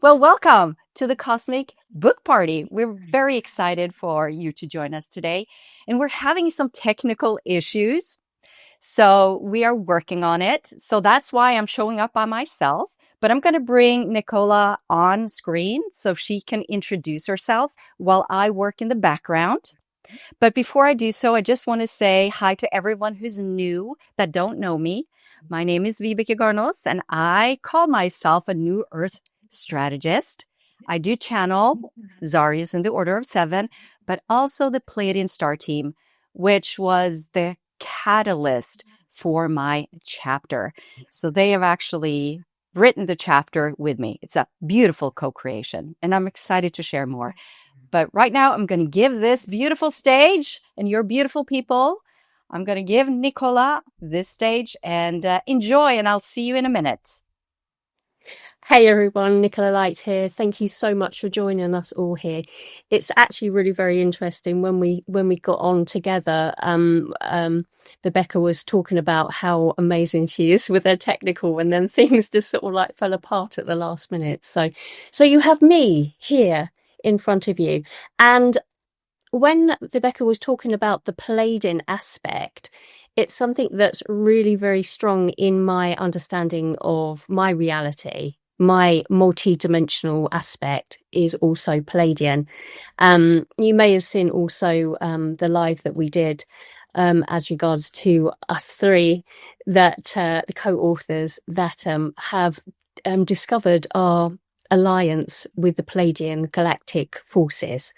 Well, welcome to the Cosmic Book Party. We're very excited for you to join us today. And we're having some technical issues. So we are working on it. So that's why I'm showing up by myself. But I'm going to bring Nicola on screen so she can introduce herself while I work in the background. But before I do so, I just want to say hi to everyone who's new that don't know me. My name is Vibecke Garnaas, and I call myself a New Earth strategist. I do channel Zarius in the Order of Seven, but also the Pleiadian Star Team, which was the catalyst for my chapter. So they have actually written the chapter with me. It's a beautiful co-creation, and I'm excited to share more. But right now, I'm going to give this beautiful stage, and you're beautiful people. I'm going to give Nicola this stage and enjoy, and I'll see you in a minute. Hey everyone, Nicola Light here. Thank you so much for joining us all here. It's actually really very interesting when we got on together. Vibecke was talking about how amazing she is with her technical, and then things just sort of like fell apart at the last minute. So you have me here in front of you, and when Vibecke was talking about the Pleiadian aspect, it's something that's really very strong in my understanding of my reality. My multidimensional aspect is also Pleiadian. You may have seen also the live that we did as regards to us three, that the co-authors that have discovered our alliance with the Pleiadian galactic forces.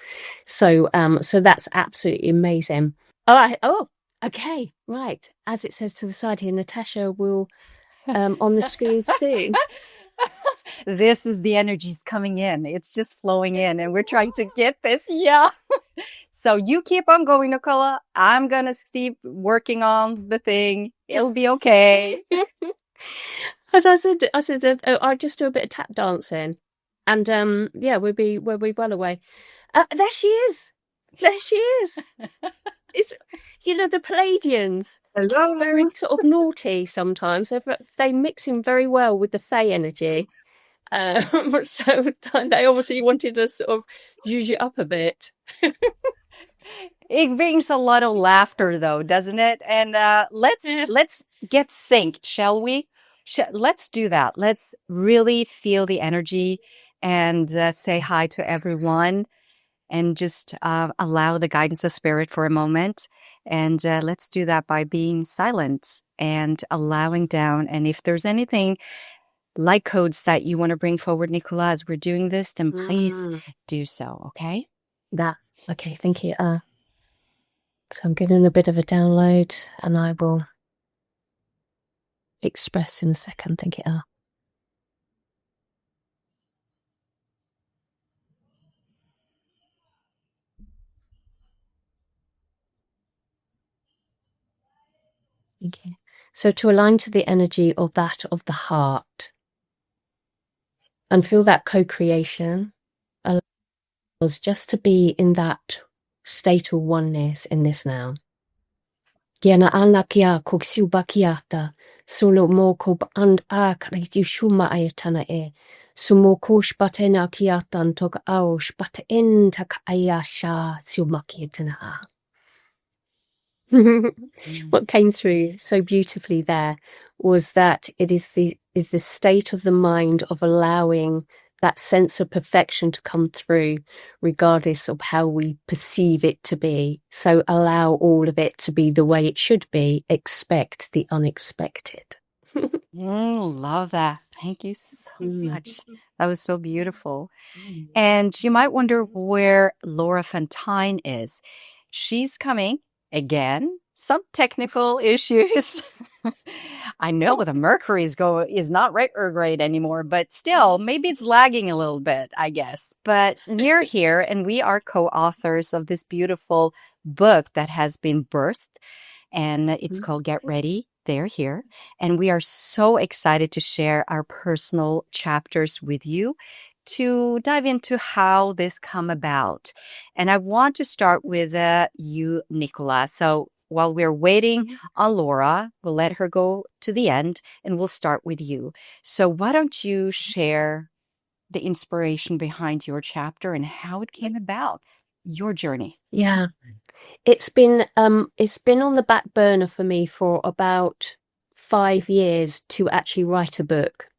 So that's absolutely amazing. All right. Oh, okay. Right. As it says to the side here, Natascha will on the screen soon. This is the energies coming in. It's just flowing in, and we're trying to get this. Yeah. So you keep on going, Nicola. I'm going to keep working on the thing. It'll be okay. As I said, I just do a bit of tap dancing, and yeah, we'll be well away. There she is. There she is. It's, the Pleiadians. Hello. Very sort of naughty sometimes. They mix in very well with the Fae energy. So they obviously wanted to sort of use it up a bit. It brings a lot of laughter, though, doesn't it? And let's get synced, shall we? Let's do that. Let's really feel the energy and say hi to everyone, and just allow the guidance of spirit for a moment. And let's do that by being silent and allowing down. And if there's anything light codes that you want to bring forward, Nicola, as we're doing this, then please do so, okay? Okay, thank you. So I'm getting a bit of a download, and I will express in a second. Thank you. Okay. So to align to the energy of that of the heart, and feel that co-creation allows just to be in that state of oneness in this now. Giana anakia koksiubakiata solo moko and akrit yushuma ayatana e sumokosh batena kiatan tok aosh but in tak ayasha sumakiatana. What came through so beautifully there was that it is the state of the mind of allowing that sense of perfection to come through, regardless of how we perceive it to be. So allow all of it to be the way it should be. Expect the unexpected. Love that. Thank you so much. That was so beautiful. And you might wonder where Laura Tyne is. She's coming again. Some technical issues. I know the Mercury is not retrograde anymore, but still, maybe it's lagging a little bit, I guess. But we're here, and we are co-authors of this beautiful book that has been birthed, and it's called Get Ready. They're here, and we are so excited to share our personal chapters with you, to dive into how this come about. And I want to start with you, Nicola. So while we're waiting on Laura, we'll let her go to the end, and we'll start with you. So why don't you share the inspiration behind your chapter and how it came about, your journey? Yeah, it's been on the back burner for me for about 5 years to actually write a book.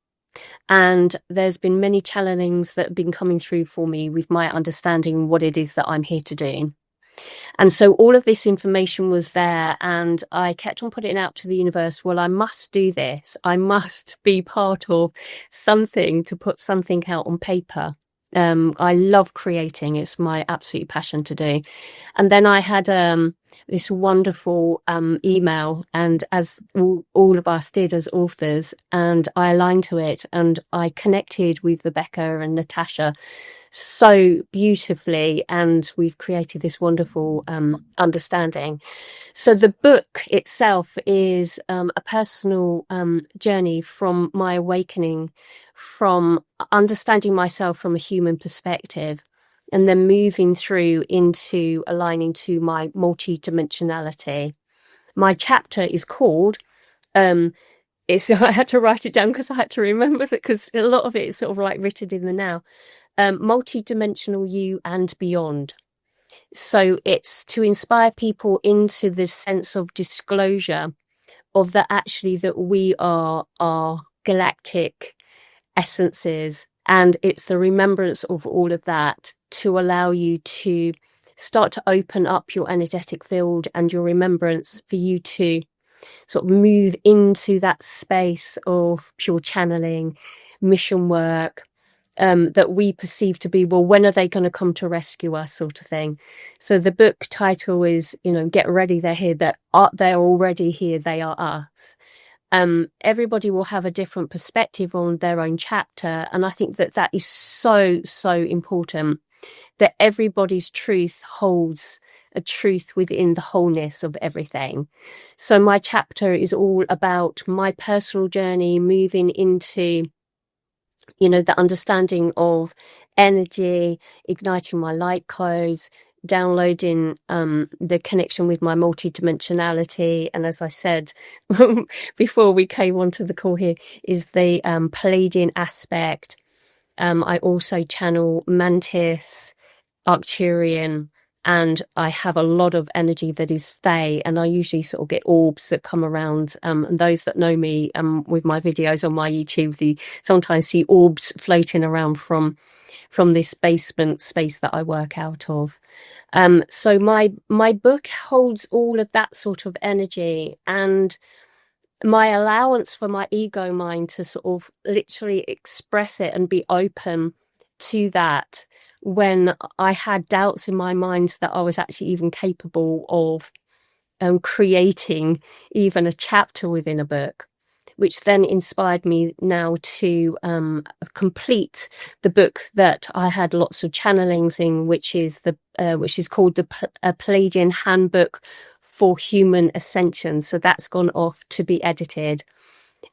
And there's been many challengings that have been coming through for me with my understanding what it is that I'm here to do. And so all of this information was there, and I kept on putting it out to the universe. Well, I must do this. I must be part of something to put something out on paper. I love creating. It's my absolute passion to do. And then I had this wonderful email, and as all of us did as authors, and I aligned to it, and I connected with Vibecke and Natascha so beautifully, and we've created this wonderful understanding. So the book itself is a personal journey from my awakening, from understanding myself from a human perspective, and then moving through into aligning to my multidimensionality. My chapter is called I had to write it down because I had to remember that, because a lot of it is sort of like written in the now. Multidimensional you and beyond. So it's to inspire people into this sense of disclosure of that actually that we are galactic essences, and it's the remembrance of all of that to allow you to start to open up your energetic field and your remembrance for you to sort of move into that space of pure channeling, mission work, that we perceive to be, well, when are they going to come to rescue us, sort of thing. So the book title is, get ready, they're here, they're already here, they are us. Everybody will have a different perspective on their own chapter, and I think that is so important, that everybody's truth holds a truth within the wholeness of everything. So my chapter is all about my personal journey, moving into the understanding of energy, igniting my light codes, downloading the connection with my multidimensionality. And as I said before we came onto the call here, is the Pleiadian aspect. I also channel Mantis, Arcturian, and I have a lot of energy that is Fae, and I usually sort of get orbs that come around. And those that know me with my videos on my YouTube, they sometimes see orbs floating around from this basement space that I work out of. So my book holds all of that sort of energy, and my allowance for my ego mind to sort of literally express it and be open to that, when I had doubts in my mind that I was actually even capable of creating even a chapter within a book, which then inspired me now to complete the book that I had lots of channelings in, which is called the Pleiadian Handbook for Human Ascension. So that's gone off to be edited.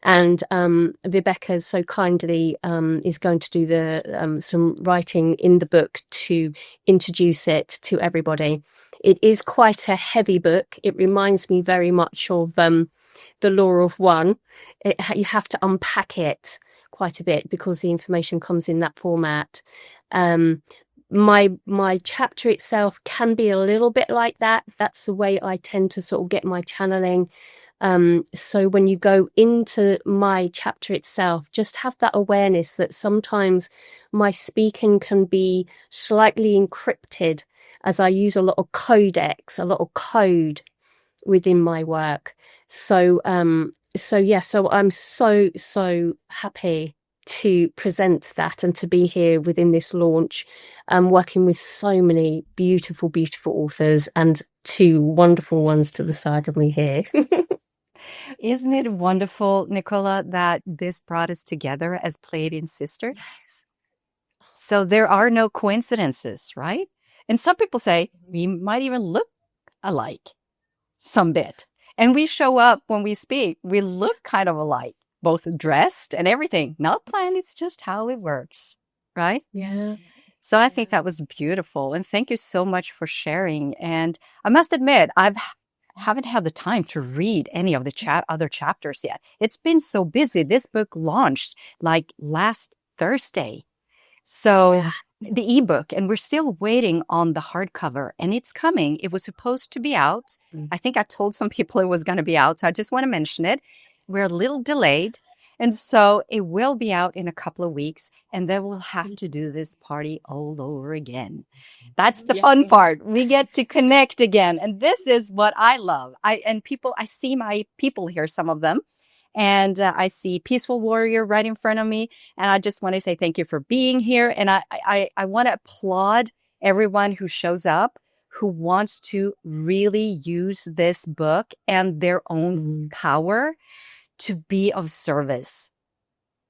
And Vibecke so kindly is going to do some writing in the book to introduce it to everybody. It is quite a heavy book. It reminds me very much of the Law of One. You have to unpack it quite a bit because the information comes in that format. My chapter itself can be a little bit like that. That's the way I tend to sort of get my channeling. So when you go into my chapter itself, just have that awareness that sometimes my speaking can be slightly encrypted, as I use a lot of codex, a lot of code within my work. So I'm so happy to present that and to be here within this launch, working with so many beautiful authors and two wonderful ones to the side of me here. Isn't it wonderful, Nicola, that this brought us together as Pleiadian sisters? Yes. So there are no coincidences, right? And some people say we might even look alike some bit. And we show up when we speak, we look kind of alike, both dressed and everything. Not planned, it's just how it works, right? Yeah. So I think that was beautiful. And thank you so much for sharing. And I must admit, haven't had the time to read any of the other chapters yet. It's been so busy. This book launched like last Thursday. So the ebook, and we're still waiting on the hardcover, and it's coming. It was supposed to be out. I think I told some people it was going to be out, so I just want to mention it. We're a little delayed, and so it will be out in a couple of weeks, and then we'll have to do this party all over again. That's the fun part. We get to connect again, and this is what I love. I see my people here, some of them. And I see Peaceful Warrior right in front of me. And I just want to say thank you for being here. And I want to applaud everyone who shows up, who wants to really use this book and their own power to be of service.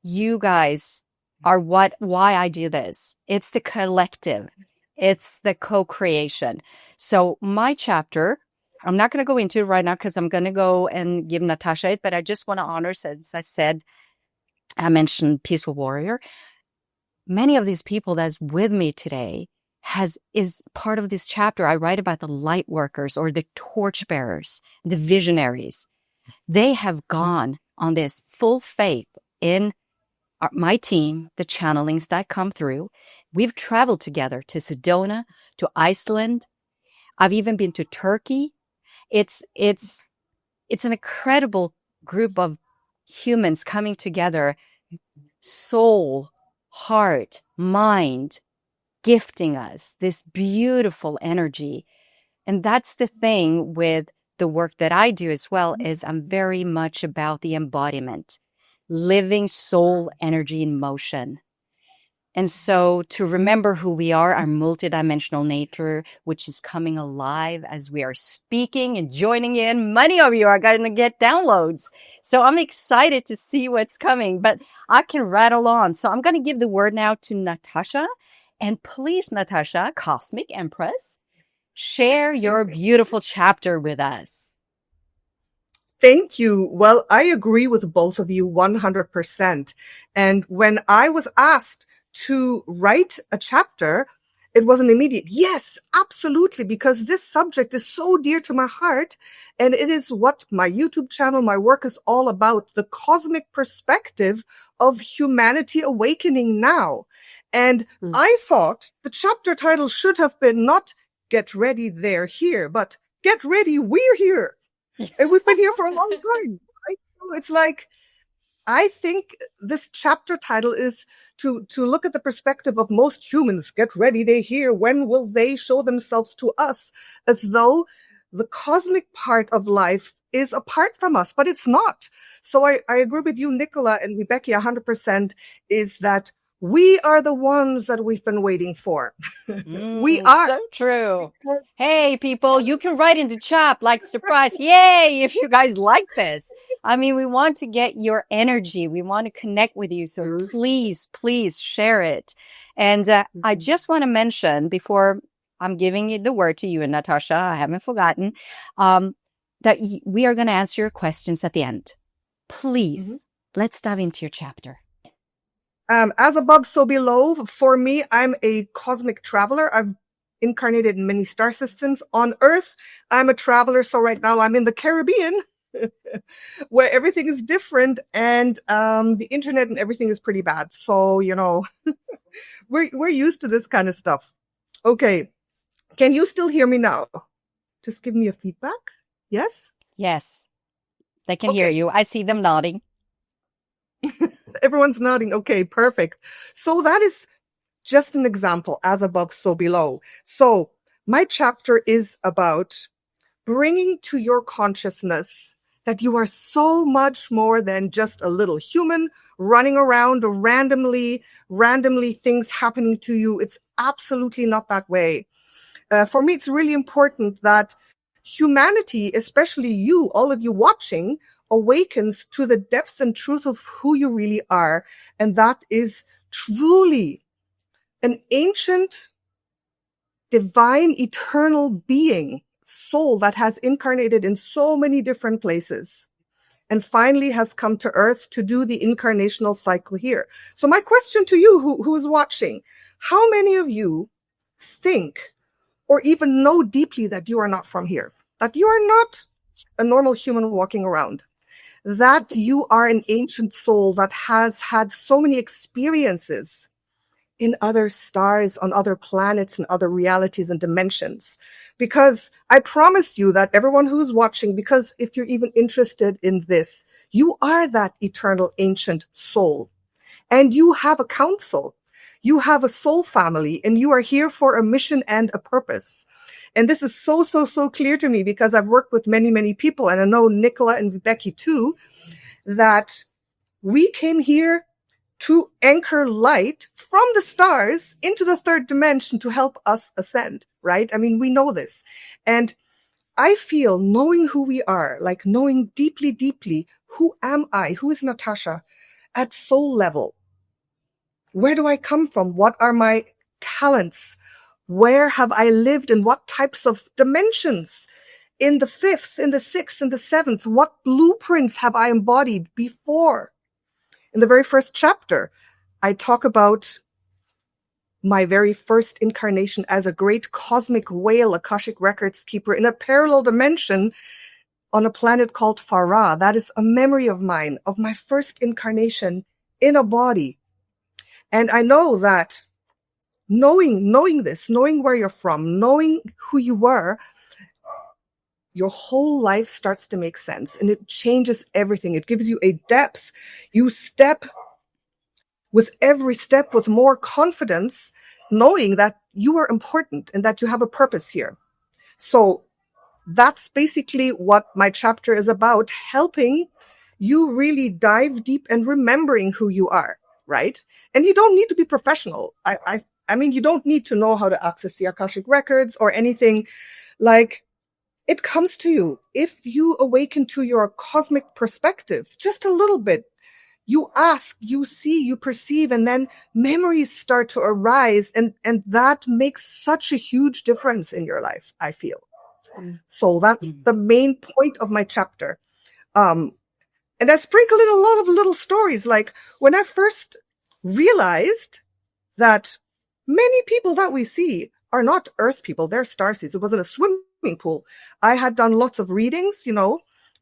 You guys are why I do this. It's the collective. It's the co-creation. So my chapter, I'm not going to go into it right now because I'm going to go and give Natascha it, but I just want to honor, since I mentioned Peaceful Warrior. Many of these people that's with me today is part of this chapter. I write about the lightworkers or the torchbearers, the visionaries. They have gone on this full faith in my team, the channelings that come through. We've traveled together to Sedona, to Iceland. I've even been to Turkey. It's an incredible group of humans coming together, soul, heart, mind, gifting us this beautiful energy. And that's the thing with the work that I do as well, is I'm very much about the embodiment, living soul energy in motion. And so to remember who we are, our multidimensional nature, which is coming alive as we are speaking and joining in. Many of you are going to get downloads. So I'm excited to see what's coming, but I can rattle on. So I'm going to give the word now to Natascha. And please, Natascha, Cosmic Empress, share your beautiful chapter with us. Thank you. Well, I agree with both of you 100%. And when I was asked to write a chapter, it was an immediate yes, absolutely, because this subject is so dear to my heart, and it is what my YouTube channel, my work is all about, the cosmic perspective of humanity awakening now. And I thought the chapter title should have been not Get Ready, They're Here, but Get Ready, We're Here. And we've been here for a long time, right? So it's like, I think this chapter title is to look at the perspective of most humans. Get ready, they're here. When will they show themselves to us? As though the cosmic part of life is apart from us, but it's not. So I agree with you, Nicola and Vibecke, 100%, is that we are the ones that we've been waiting for. We are. So true. Hey, people, you can write in the chat like surprise. Yay, if you guys like this. I mean, we want to get your energy. We want to connect with you. So please, please share it. And I just want to mention, before I'm giving the word to you and Natascha, I haven't forgotten, that we are going to answer your questions at the end. Please, let's dive into your chapter. As above, so below. For me, I'm a cosmic traveler. I've incarnated in many star systems. On Earth, I'm a traveler. So right now I'm in the Caribbean, where everything is different, and the internet and everything is pretty bad. So, you know, we're used to this kind of stuff. Okay. Can you still hear me now? Just give me a feedback. Yes? Yes. They can hear you. I see them nodding. Everyone's nodding. Okay, perfect. So that is just an example, as above, so below. So my chapter is about bringing to your consciousness that you are so much more than just a little human running around randomly things happening to you. It's absolutely not that way. For me, it's really important that humanity, especially you, all of you watching, awakens to the depth and truth of who you really are. And that is truly an ancient, divine, eternal being, soul that has incarnated in so many different places and finally has come to Earth to do the incarnational cycle here. So my question to you, who's watching, how many of you think or even know deeply that you are not from here, that you are not a normal human walking around, that you are an ancient soul that has had so many experiences in other stars, on other planets and other realities and dimensions. Because I promise you that everyone who's watching, because if you're even interested in this, you are that eternal ancient soul and you have a council. You have a soul family and you are here for a mission and a purpose. And this is so clear to me because I've worked with many people, and I know Nicola and Vibecke too, that we came here to anchor light from the stars into the third dimension to help us ascend, right? I mean, we know this. And I feel knowing who we are, like knowing deeply, who am I? Who is Natascha at soul level? Where do I come from? What are my talents? Where have I lived in what types of dimensions? In the fifth, in the sixth, in the seventh, what blueprints have I embodied before? In the very first chapter, I talk about my very first incarnation as a great cosmic whale, Akashic Records keeper in a parallel dimension on a planet called Farah. That is a memory of mine, of my first incarnation in a body. And I know that knowing this, knowing where you're from, knowing who you were, your whole life starts to make sense and it changes everything. It gives you a depth. You step with every step with more confidence, knowing that you are important and that you have a purpose here. So that's basically what my chapter is about, helping you really dive deep and remembering who you are, right? And you don't need to be professional. I mean, you don't need to know how to access the Akashic Records or anything. Like, it comes to you. If you awaken to your cosmic perspective just a little bit, you ask, you see, you perceive, and then memories start to arise. And that makes such a huge difference in your life, I feel. So that's the main point of my chapter. And I sprinkle in a lot of little stories. Like when I first realized that many people that we see are not Earth people, they're starseeds. It wasn't a swimming pool. I had done lots of readings,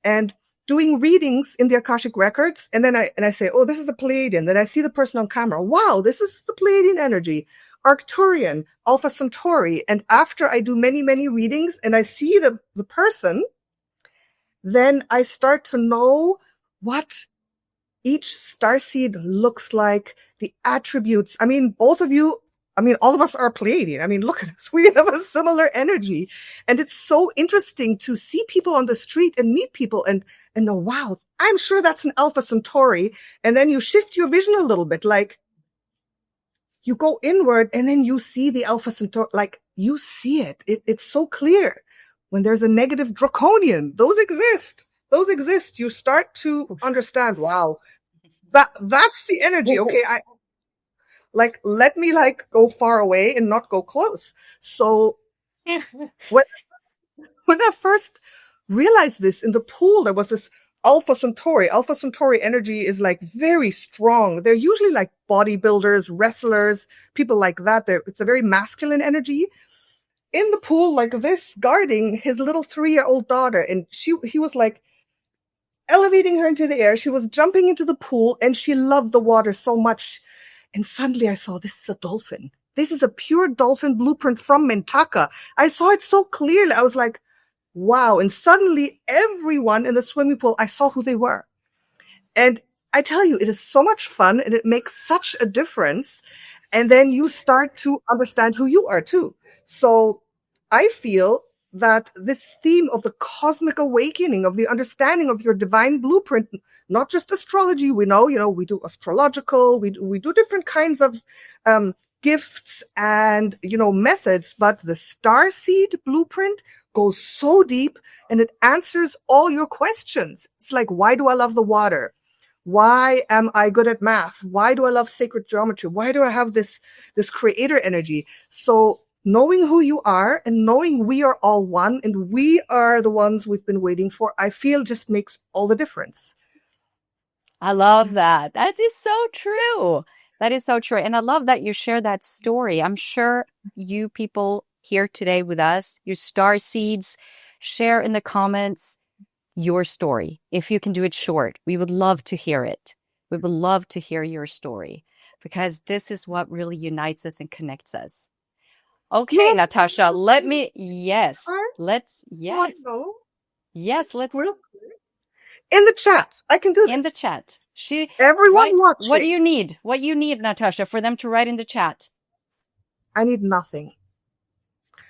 and doing readings in the Akashic Records. And then I say, oh, this is a Pleiadian. Then I see the person on camera. Wow, this is the Pleiadian energy. Arcturian, Alpha Centauri. And after I do many readings and I see the person, then I start to know what each starseed looks like, the attributes. I mean, both of you, all of us are Pleiadian. I mean, look at us. We have a similar energy. And it's so interesting to see people on the street and meet people and know, wow, I'm sure that's an Alpha Centauri. And then you shift your vision a little bit, like you go inward and then you see the Alpha Centauri, like you see it. It's so clear. When there's a negative draconian, those exist. You start to understand, wow, that's the energy. Okay. Let me go far away and not go close. So when I first realized this in the pool, there was this Alpha Centauri. Alpha Centauri energy is very strong. They're usually bodybuilders, wrestlers, people like that. It's a very masculine energy. In the pool like this, guarding his little 3-year-old daughter. And he was elevating her into the air. She was jumping into the pool and she loved the water so much. And suddenly I saw, this is a dolphin. This is a pure dolphin blueprint from Mintaka. I saw it so clearly. I was like, wow. And suddenly everyone in the swimming pool, I saw who they were. And I tell you, it is so much fun and it makes such a difference. And then you start to understand who you are too. So I feel that this theme of the cosmic awakening, of the understanding of your divine blueprint, not just astrology, we know, we do astrological, we do different kinds of gifts and, methods, but the Starseed blueprint goes so deep and it answers all your questions. It's like, why do I love the water? Why am I good at math? Why do I love sacred geometry? Why do I have this creator energy? So knowing who you are and knowing we are all one and we are the ones we've been waiting for, I feel just makes all the difference. I love that. That is so true. That is so true. And I love that you share that story. I'm sure you people here today with us, your Starseeds, share in the comments your story. If you can do it short, we would love to hear it. We would love to hear your story. because this is what really unites us and connects us. Okay, Natascha, let me, yes, let's, yes, let's, in the chat. I can do this. in the chat. Everyone watching. What do you need? What you need, Natascha, for them to write in the chat? I need nothing.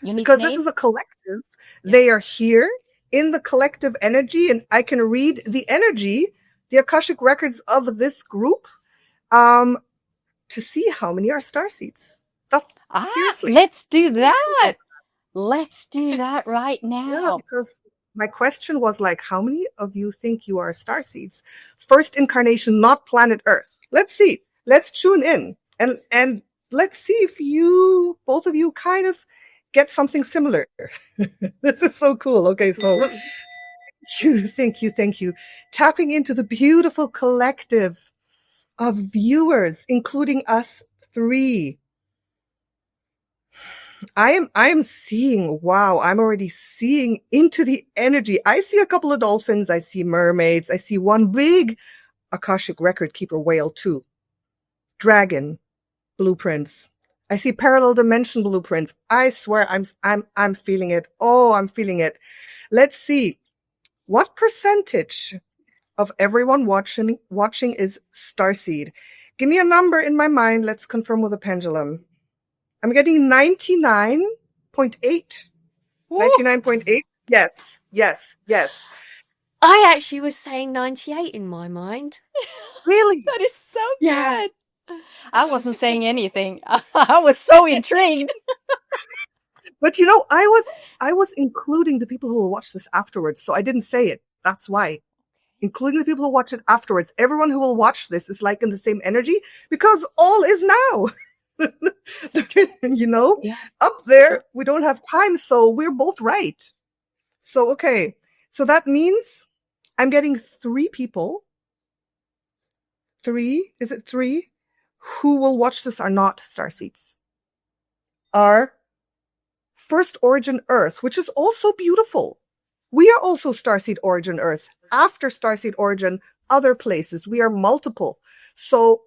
You need Because name? this is a collective. They are here in the collective energy, and I can read the energy, the Akashic Records of this group, to see how many are Starseeds. Seriously. Let's do that. Let's do that right now. Yeah, because my question was like, how many of you think you are Starseeds? First incarnation, not planet Earth. Let's see. Let's tune in and let's see if both of you kind of get something similar. This is so cool. Okay, so thank you. Tapping into the beautiful collective of viewers, including us three. I am seeing, wow, I'm already seeing into the energy. I see a couple of dolphins. I see mermaids. I see one big Akashic record keeper whale too. Dragon blueprints. I see parallel dimension blueprints. I swear I'm feeling it. Oh, I'm feeling it. Let's see. What percentage of everyone watching is Starseed? Give me a number in my mind. Let's confirm with a pendulum. I'm getting 99.8. 99.8? Yes. I actually was saying 98 in my mind. Really? That is so good. I wasn't saying anything. I was so intrigued. But you know, I was including the people who will watch this afterwards, so I didn't say it. That's why. Including the people who watch it afterwards. Everyone who will watch this is like in the same energy because all is now. You know, up there, we don't have time, so we're both right. So, okay. So that means I'm getting 3 people. 3? Is it 3? Who will watch this are not Starseeds. Are First Origin Earth, which is also beautiful. We are also Starseed Origin Earth. After Starseed Origin, other places. We are multiple. So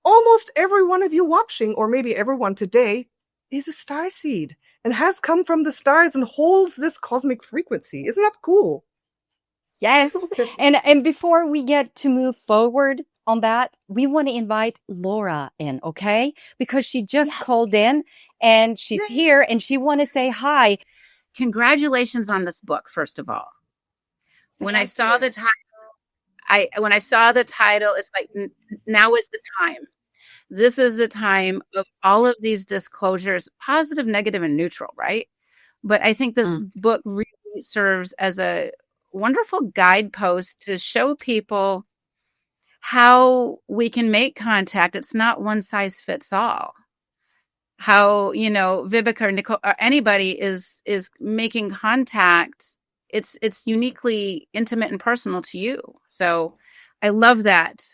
almost every one of you watching, or maybe everyone today, is a starseed and has come from the stars and holds this cosmic frequency. Isn't that cool? Yes. And before we get to move forward on that, we want to invite Laura in, okay? Because she just called in and she's here and she want to say hi. Congratulations on this book, first of all. When I saw the title, it's like, now is the time. This is the time of all of these disclosures, positive, negative, and neutral, right? But I think this book really serves as a wonderful guidepost to show people how we can make contact. It's not one size fits all. How, you know, Vibecke or Nicola or anybody is making contact. It's uniquely intimate and personal to you. So I love that.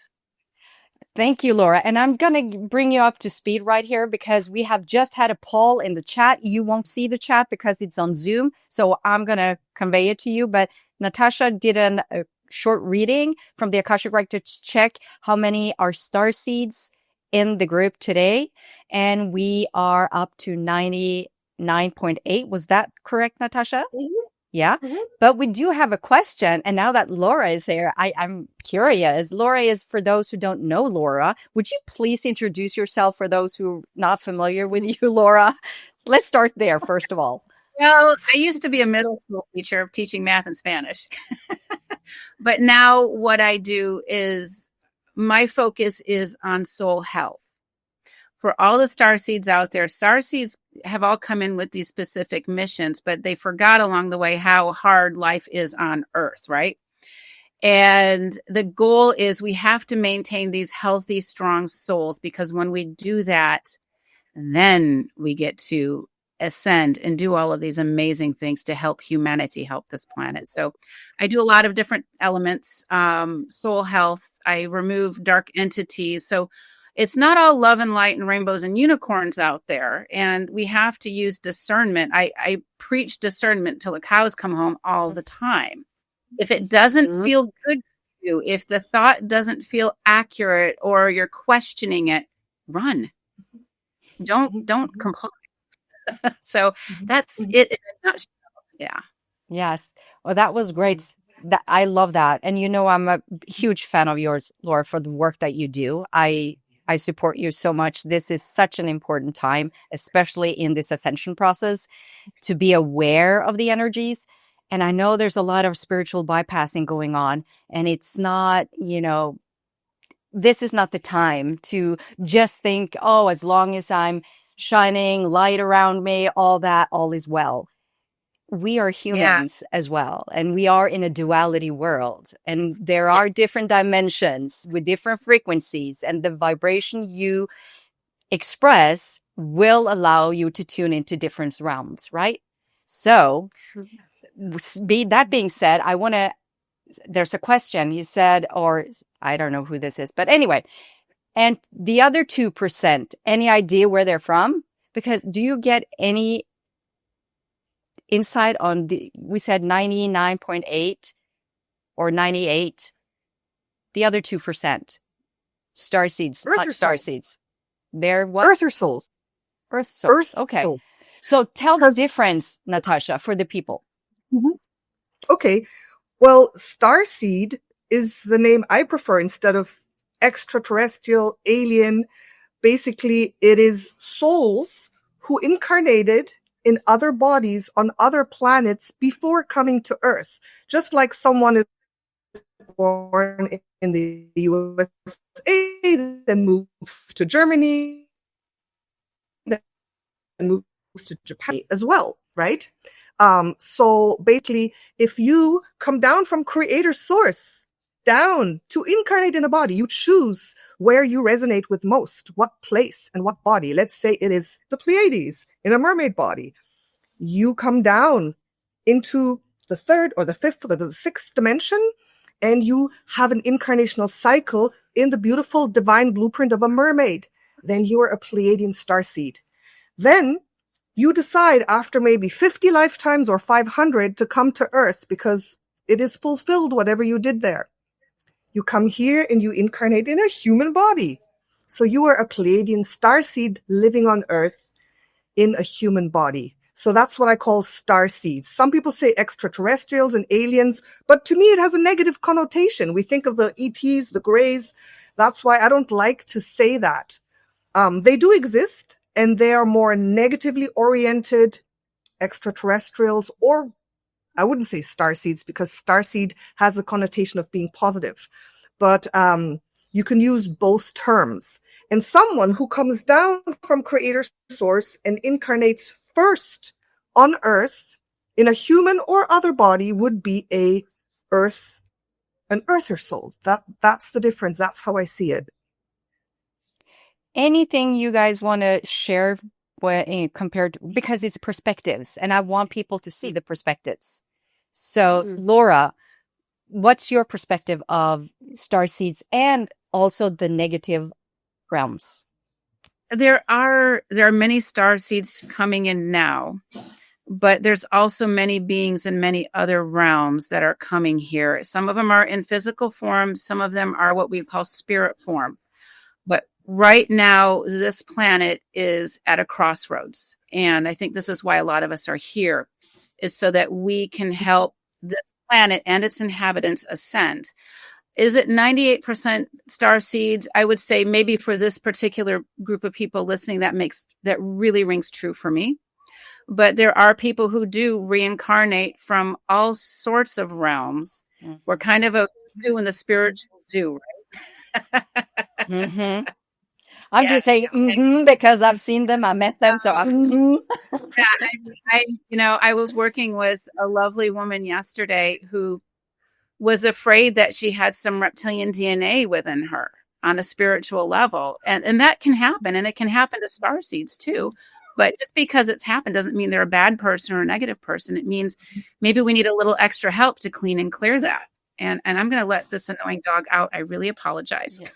Thank you, Laura. And I'm going to bring you up to speed right here because we have just had a poll in the chat. You won't see the chat because it's on Zoom. So I'm going to convey it to you. But Natascha did a short reading from the Akashic Records to check how many are Starseeds in the group today. And we are up to 99.8. Was that correct, Natascha? Mm-hmm. Yeah. Mm-hmm. But we do have a question. And now that Laura is here, I'm curious. Laura is, for those who don't know Laura, would you please introduce yourself for those who are not familiar with you, Laura? So let's start there, first of all. Well, I used to be a middle school teacher teaching math and Spanish. But now what I do is my focus is on soul health. For all the starseeds out there, starseeds have all come in with these specific missions, but they forgot along the way how hard life is on Earth, right? And the goal is we have to maintain these healthy, strong souls, because when we do that, then we get to ascend and do all of these amazing things to help humanity, help this planet. So I do a lot of different elements, soul health. I remove dark entities. So it's not all love and light and rainbows and unicorns out there. And we have to use discernment. I preach discernment till the cows come home all the time. If it doesn't feel good to you, if the thought doesn't feel accurate or you're questioning it, run. Don't comply. So that's it in a nutshell. Yeah. Yes. Well, that was great. I love that. And I'm a huge fan of yours, Laura, for the work that you do. I support you so much. This is such an important time, especially in this ascension process, to be aware of the energies. And I know there's a lot of spiritual bypassing going on, and it's not, this is not the time to just think, oh, as long as I'm shining light around me, all is well. We are humans as well, and we are in a duality world, and there are different dimensions with different frequencies, and the vibration you express will allow you to tune into different realms, right? So that being said, there's a question you said, or I don't know who this is, but anyway, and the other 2%, any idea where they're from? Because do you get any insight on we said 99.8 or 98, the other 2%, starseeds, not starseeds. They're what? Earth or souls? Earth souls. Okay. Soul. So tell the difference, Natascha, for the people. Mm-hmm. Okay. Well, Starseed is the name I prefer instead of extraterrestrial, alien. Basically, it is souls who incarnated in other bodies on other planets before coming to Earth. Just like someone is born in the USA, then moves to Germany, then moves to Japan as well, right? So basically, if you come down from Creator Source down to incarnate in a body, you choose where you resonate with most, what place and what body. Let's say it is the Pleiades in a mermaid body. You come down into the third or the fifth or the sixth dimension, and you have an incarnational cycle in the beautiful divine blueprint of a mermaid. Then you are a Pleiadian starseed. Then you decide after maybe 50 lifetimes or 500 to come to Earth because it is fulfilled whatever you did there. You come here and you incarnate in a human body. So you are a Pleiadian starseed living on Earth in a human body. So that's what I call starseeds. Some people say extraterrestrials and aliens, but to me it has a negative connotation. We think of the ETs, the Greys. That's why I don't like to say that. They do exist, and they are more negatively oriented extraterrestrials, or I wouldn't say starseeds because starseed has a connotation of being positive. But you can use both terms. And someone who comes down from Creator Source and incarnates first on Earth in a human or other body would be an earther soul. That's the difference. That's how I see it. Anything you guys want to share compared to, because it's perspectives, and I want people to see the perspectives. So, Laura, what's your perspective of starseeds and also the negative realms? There are many starseeds coming in now, but there's also many beings in many other realms that are coming here. Some of them are in physical form. Some of them are what we call spirit form. But right now, this planet is at a crossroads. And I think this is why a lot of us are here, is so that we can help this planet and its inhabitants ascend. Is it 98% starseeds? I would say maybe for this particular group of people listening, that really rings true for me. But there are people who do reincarnate from all sorts of realms. Mm-hmm. We're kind of a zoo in the spiritual zoo, right? Mm-hmm. I'm just saying because I've seen them, I met them, so I'm. I was working with a lovely woman yesterday who was afraid that she had some reptilian DNA within her on a spiritual level. And that can happen. And it can happen to starseeds too. But just because it's happened doesn't mean they're a bad person or a negative person. It means maybe we need a little extra help to clean and clear that. And I'm going to let this annoying dog out. I really apologize. Yeah.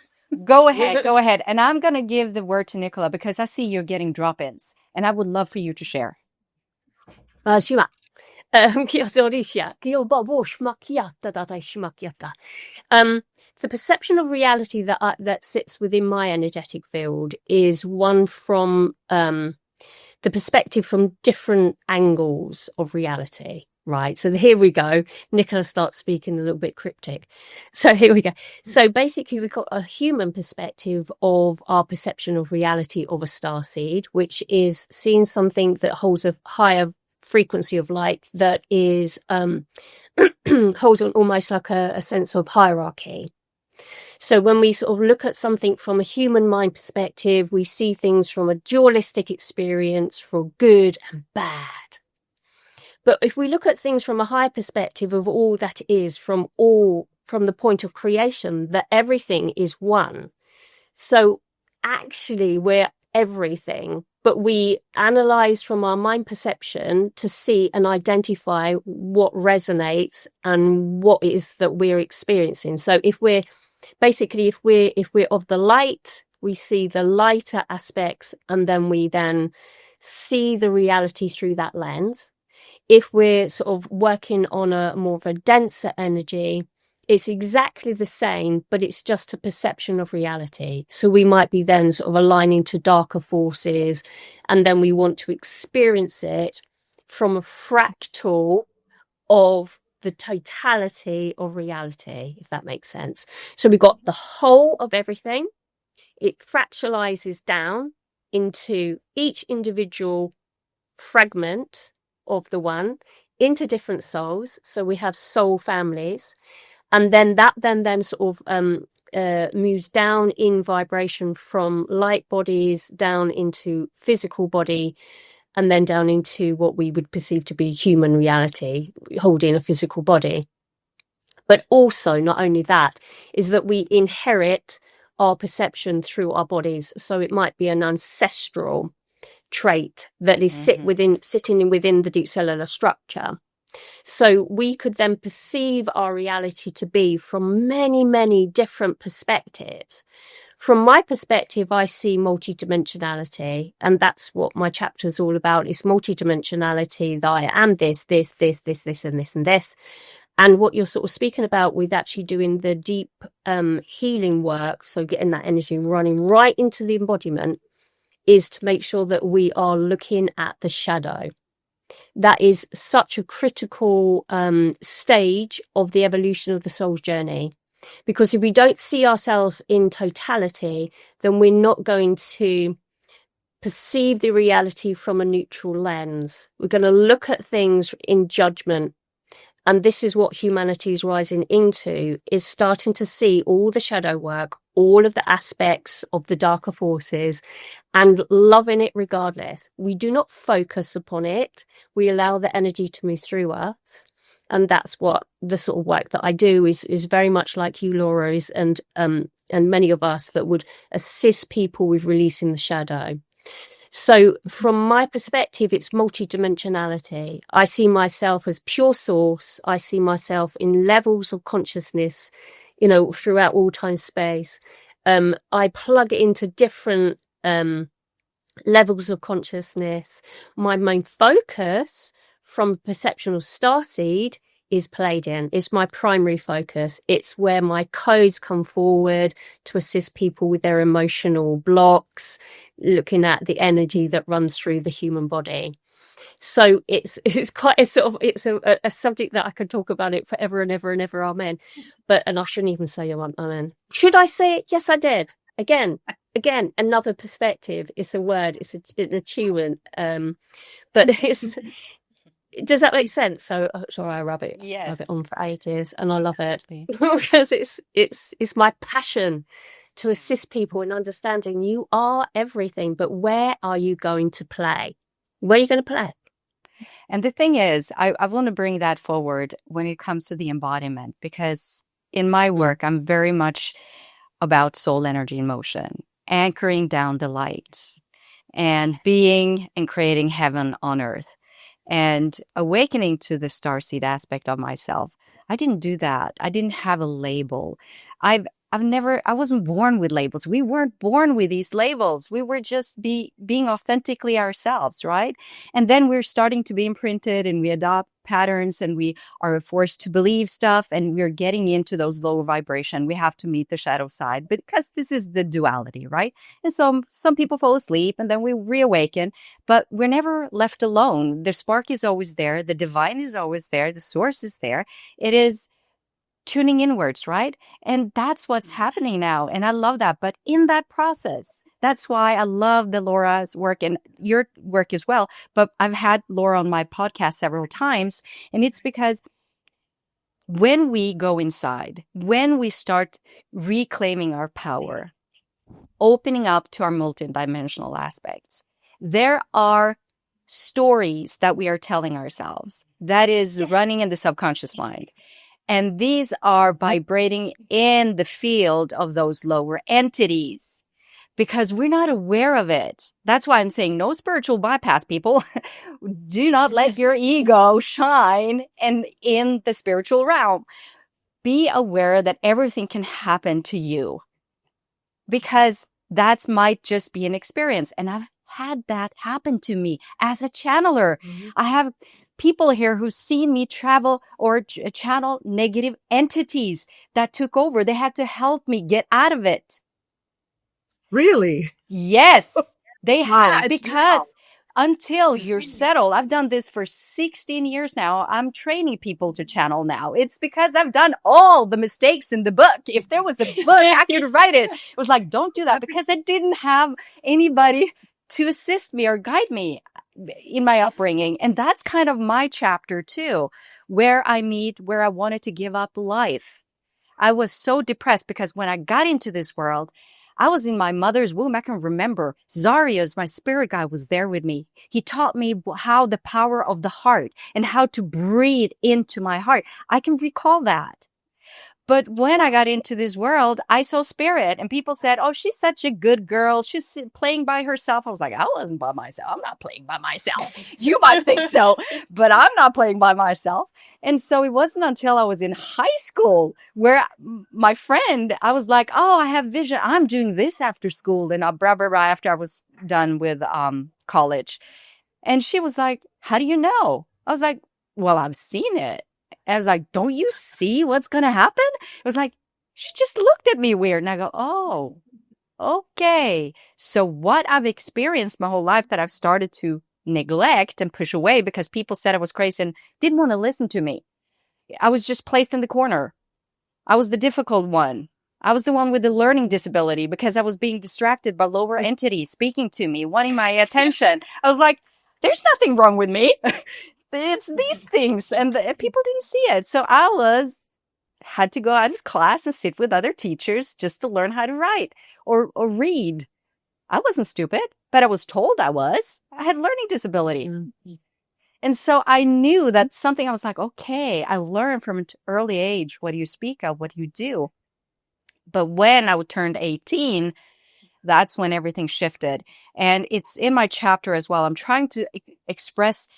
Go ahead. And I'm going to give the word to Nicola because I see you're getting drop-ins. And I would love for you to share. 是吧 The perception of reality that sits within my energetic field is one from the perspective from different angles of reality. Right. So here we go. Nicola starts speaking a little bit cryptic. So here we go. So basically we've got a human perspective of our perception of reality of a starseed, which is seeing something that holds a higher frequency of light that is holds on almost like a sense of hierarchy. So when we sort of look at something from a human mind perspective, we see things from a dualistic experience for good and bad. But if we look at things from a higher perspective of all that is, from the point of creation, that everything is one. So actually we're everything, but we analyze from our mind perception to see and identify what resonates and what it is that we're experiencing. So if we're of the light, we see the lighter aspects, and then we see the reality through that lens. If we're sort of working on a more of a denser energy, it's exactly the same, but it's just a perception of reality. So we might be then sort of aligning to darker forces, and then we want to experience it from a fractal of the totality of reality, if that makes sense. So we've got the whole of everything. It fractalizes down into each individual fragment of the one into different souls. So we have soul families, and then that then sort of moves down in vibration from light bodies down into physical body, and then down into what we would perceive to be human reality, holding a physical body. But also, not only that, is that we inherit our perception through our bodies. So it might be an ancestral trait that is sitting within the deep cellular structure. So we could then perceive our reality to be from many, many different perspectives. From my perspective, I see multidimensionality, and that's what my chapter is all about, is multidimensionality, that I am this, and this, and this. And what you're sort of speaking about with actually doing the deep healing work, so getting that energy running right into the embodiment, is to make sure that we are looking at the shadow. That is such a critical stage of the evolution of the soul's journey. Because if we don't see ourselves in totality, then we're not going to perceive the reality from a neutral lens. We're going to look at things in judgment. And this is what humanity is rising into, is starting to see all the shadow work, all of the aspects of the darker forces, and loving it regardless. We do not focus upon it. We allow the energy to move through us. And that's what the sort of work that I do is very much like you, Laura, and many of us that would assist people with releasing the shadow. So from my perspective, it's multidimensionality. I see myself as pure source. I see myself in levels of consciousness, throughout all time space. I plug into different levels of consciousness. My main focus from perceptual starseed is Pleiadian. It's my primary focus. It's where my codes come forward to assist people with their emotional blocks, looking at the energy that runs through the human body. So it's quite a sort of, it's a subject that I could talk about it forever and ever and ever. Amen. And I shouldn't even say amen. Should I say it? Yes, I did. Again, another perspective. It's a word. It's an achievement. But it's. Does that make sense? So sorry, I rub it on for ages, and I love it because it's my passion to assist people in understanding you are everything, but where are you going to play? Where are you going to play? And the thing is, I want to bring that forward when it comes to the embodiment, because in my work, I'm very much about soul energy in motion, anchoring down the light and being and creating heaven on earth. And awakening to the starseed aspect of myself. I didn't do that. I didn't have a label. I've I wasn't born with labels. We weren't born with these labels. We were just being authentically ourselves, right? And then we're starting to be imprinted and we adopt patterns and we are forced to believe stuff and we're getting into those lower vibration. We have to meet the shadow side because this is the duality, right? And so some people fall asleep and then we reawaken, but we're never left alone. The spark is always there. The divine is always there. The source is there. It is tuning inwards, right? And that's what's happening now. And I love that. But in that process, that's why I love the Laura's work and your work as well. But I've had Laura on my podcast several times. And it's because when we go inside, when we start reclaiming our power, opening up to our multidimensional aspects, there are stories that we are telling ourselves that is running in the subconscious mind. And these are vibrating in the field of those lower entities because we're not aware of it. That's why I'm saying no spiritual bypass, people. Do not let your ego shine in the spiritual realm. Be aware that everything can happen to you because that might just be an experience. And I've had that happen to me as a channeler. Mm-hmm. I have people here who've seen me travel or channel negative entities that took over. They had to help me get out of it. Really? Yes, they have. Because until you're settled, I've done this for 16 years now. I'm training people to channel now. It's because I've done all the mistakes in the book. If there was a book, I could write it. It was like, don't do that because I didn't have anybody to assist me or guide me in my upbringing. And that's kind of my chapter too, where I wanted to give up life. I was so depressed because when I got into this world, I was in my mother's womb. I can remember Zarius, my spirit guide, was there with me. He taught me how the power of the heart and how to breathe into my heart. I can recall that. But when I got into this world, I saw spirit and people said, oh, she's such a good girl. She's playing by herself. I was like, I wasn't by myself. I'm not playing by myself. You might think so, but I'm not playing by myself. And so it wasn't until I was in high school where my friend, I was like, oh, I have vision. I'm doing this after school and after I was done with college. And she was like, how do you know? I was like, well, I've seen it. And I was like, don't you see what's going to happen? It was like, she just looked at me weird. And I go, oh, okay. So what I've experienced my whole life that I've started to neglect and push away because people said I was crazy and didn't want to listen to me. I was just placed in the corner. I was the difficult one. I was the one with the learning disability because I was being distracted by lower entities speaking to me, wanting my attention. I was like, there's nothing wrong with me. It's these things. And people didn't see it. So I had to go out of class and sit with other teachers just to learn how to write or read. I wasn't stupid, but I was told I was. I had learning disability. Mm-hmm. And so I knew that something I was like, okay, I learned from an early age. What do you speak of? What do you do? But when I turned 18, that's when everything shifted. And it's in my chapter as well. I'm trying to express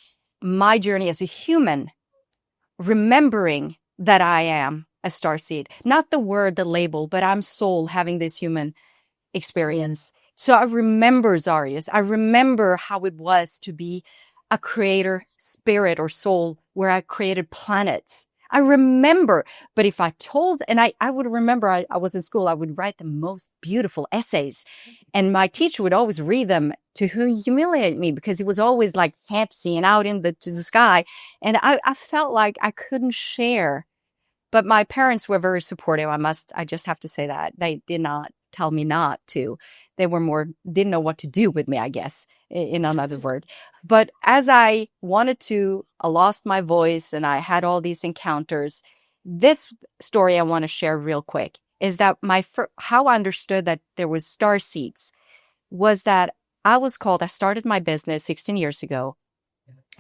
my journey as a human, remembering that I am a starseed, not the word, the label, but I'm soul having this human experience. So I remember Zarius. I remember how it was to be a creator spirit or soul where I created planets. I remember, but if I told, and I would remember I was in school, I would write the most beautiful essays and my teacher would always read them to humiliate me because it was always like fantasy and out to the sky. And I felt like I couldn't share, but my parents were very supportive. I just have to say that they did not tell me not to. They were didn't know what to do with me, I guess, in another word. But as I lost my voice and I had all these encounters, this story I want to share real quick is that how I understood that there was starseeds was that I started my business 16 years ago,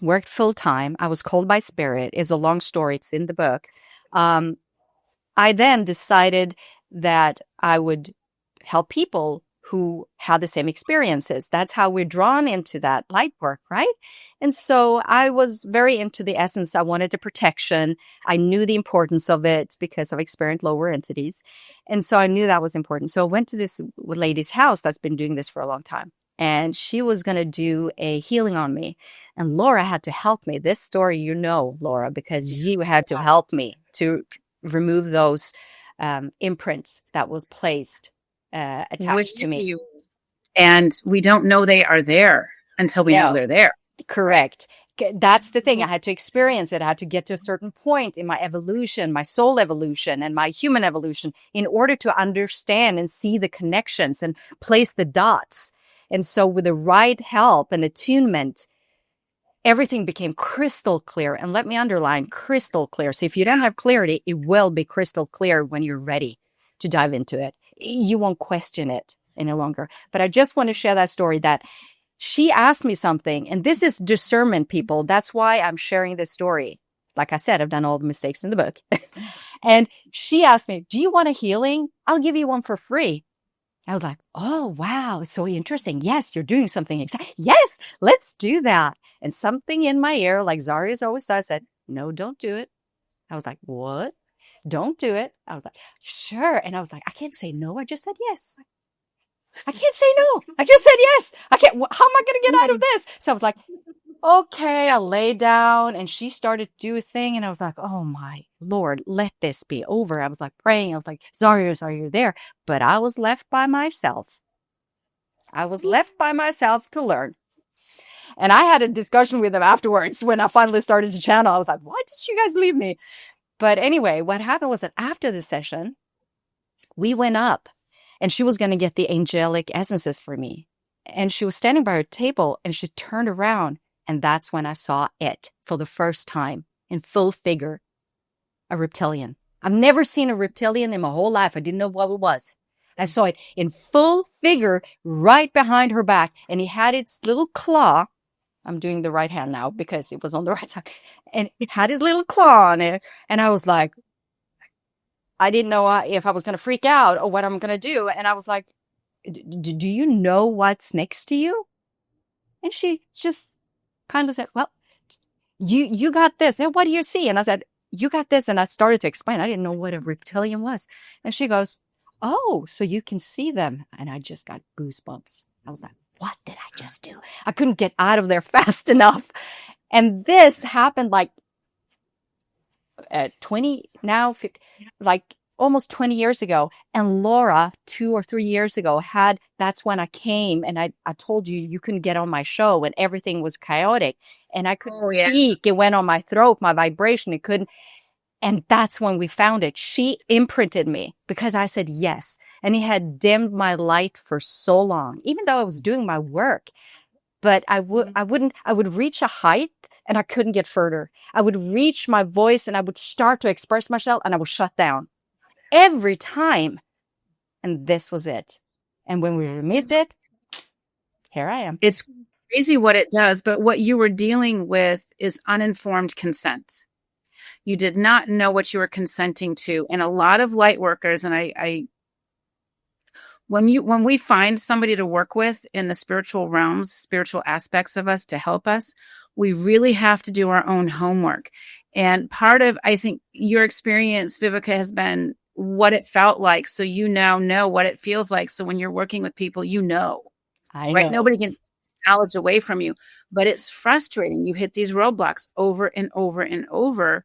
worked full time. I was called by spirit. It's a long story. It's in the book. I then decided that I would help people who had the same experiences. That's how we're drawn into that light work, right? And so I was very into the essence. I wanted the protection. I knew the importance of it because I've experienced lower entities. And so I knew that was important. So I went to this lady's house that's been doing this for a long time. And she was going to do a healing on me. And Laura had to help me. This story, you know, Laura, because you had to help me to remove those imprints that was placed attached to me. And we don't know they are there until we know they're there. Correct. That's the thing. I had to experience it. I had to get to a certain point in my evolution, my soul evolution and my human evolution in order to understand and see the connections and place the dots. And so with the right help and attunement, everything became crystal clear. And let me underline crystal clear. So if you don't have clarity, it will be crystal clear when you're ready to dive into it. You won't question it any longer. But I just want to share that story that she asked me something, and this is discernment, people. That's why I'm sharing this story. Like I said, I've done all the mistakes in the book. And she asked me, do you want a healing? I'll give you one for free. I was like, oh, wow, it's so interesting. Yes, you're doing something exciting. Yes, let's do that. And something in my ear, like Zarius always does, said, no, don't do it. I was like, what? Don't do it. I was like, sure. And I was like, I can't say no. I just said yes. I can't say no. I just said yes. I can't. How am I going to get out of this? So I was like, okay, I lay down and she started to do a thing. And I was like, oh my Lord, let this be over. I was like praying. I was like, Zarius, are you there? But I was left by myself. I was left by myself to learn. And I had a discussion with them afterwards when I finally started the channel. I was like, why did you guys leave me? But anyway, what happened was that after the session, we went up and she was going to get the angelic essences for me. And she was standing by her table and she turned around. And that's when I saw it for the first time in full figure, a reptilian. I've never seen a reptilian in my whole life. I didn't know what it was. I saw it in full figure right behind her back. And he had its little claw. I'm doing the right hand now because it was on the right side. And it had his little claw on it. And I was like, I didn't know if I was going to freak out or what I'm going to do. And I was like, do you know what's next to you? And she just kind of said, well, you got this. Then what do you see? And I said, you got this. And I started to explain. I didn't know what a reptilian was. And she goes, oh, so you can see them. And I just got goosebumps. I was like, what did I just do? I couldn't get out of there fast enough. And this happened like 20 now, 50, like almost 20 years ago. And Laura, 2 or 3 years ago, that's when I came and I told you couldn't get on my show and everything was chaotic and I couldn't speak. It went on my throat, my vibration. It couldn't. And that's when we found it. She imprinted me because I said yes. And it had dimmed my light for so long, even though I was doing my work. But I would reach a height and I couldn't get further. I would reach my voice and I would start to express myself and I would shut down every time. And this was it. And when we removed it, here I am. It's crazy what it does. But what you were dealing with is uninformed consent. You did not know what you were consenting to. And a lot of light workers, and when we find somebody to work with in the spiritual realms, spiritual aspects of us to help us, we really have to do our own homework. And part of, I think, your experience, Vibecke, has been what it felt like. So you now know what it feels like. So when you're working with people, you know. I right? know. Nobody can take knowledge away from you. But it's frustrating. You hit these roadblocks over and over and over.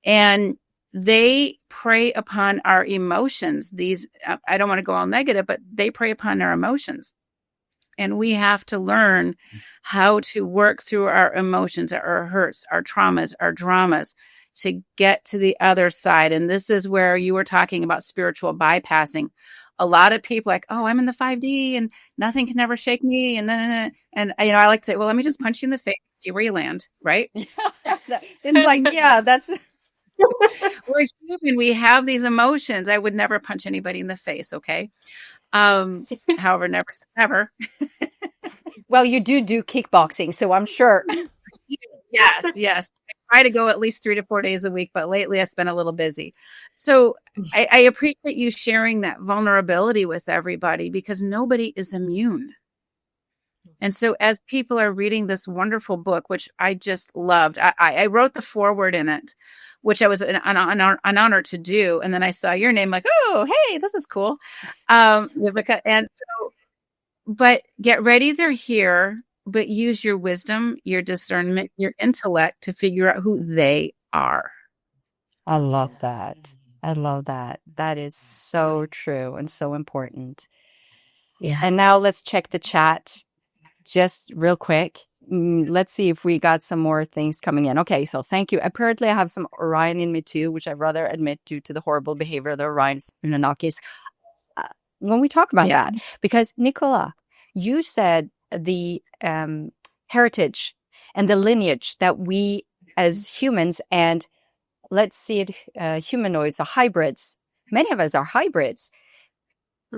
And they prey upon our emotions. These, I don't want to go all negative, but they prey upon our emotions. And we have to learn how to work through our emotions, our hurts, our traumas, our dramas to get to the other side. And this is where you were talking about spiritual bypassing. A lot of people like, oh, I'm in the 5D and nothing can ever shake me. And then, I like to say, well, let me just punch you in the face, see where you land. Right. It's like, yeah, that's. We're human. We have these emotions. I would never punch anybody in the face. Okay. However, never. Well, you do kickboxing, so I'm sure. Yes. try to go at least 3 to 4 days a week, but lately I've been a little busy. So I appreciate you sharing that vulnerability with everybody, because nobody is immune. And so as people are reading this wonderful book, which I just loved, I wrote the foreword in it, which I was an honor to do. And then I saw your name, like, oh, hey, this is cool. Vibecke. And so, but get ready, they're here, but use your wisdom, your discernment, your intellect to figure out who they are. I love that. I love that. That is so true and so important. Yeah. And now let's check the chat just real quick. Let's see if we got some more things coming in. Okay, so thank you. Apparently, I have some Orion in me too, which I rather admit due to the horrible behavior of the Orions and Anunnakis. When we talk about that, because Nicola, you said the heritage and the lineage that we as humans and let's see it, humanoids are hybrids. Many of us are hybrids.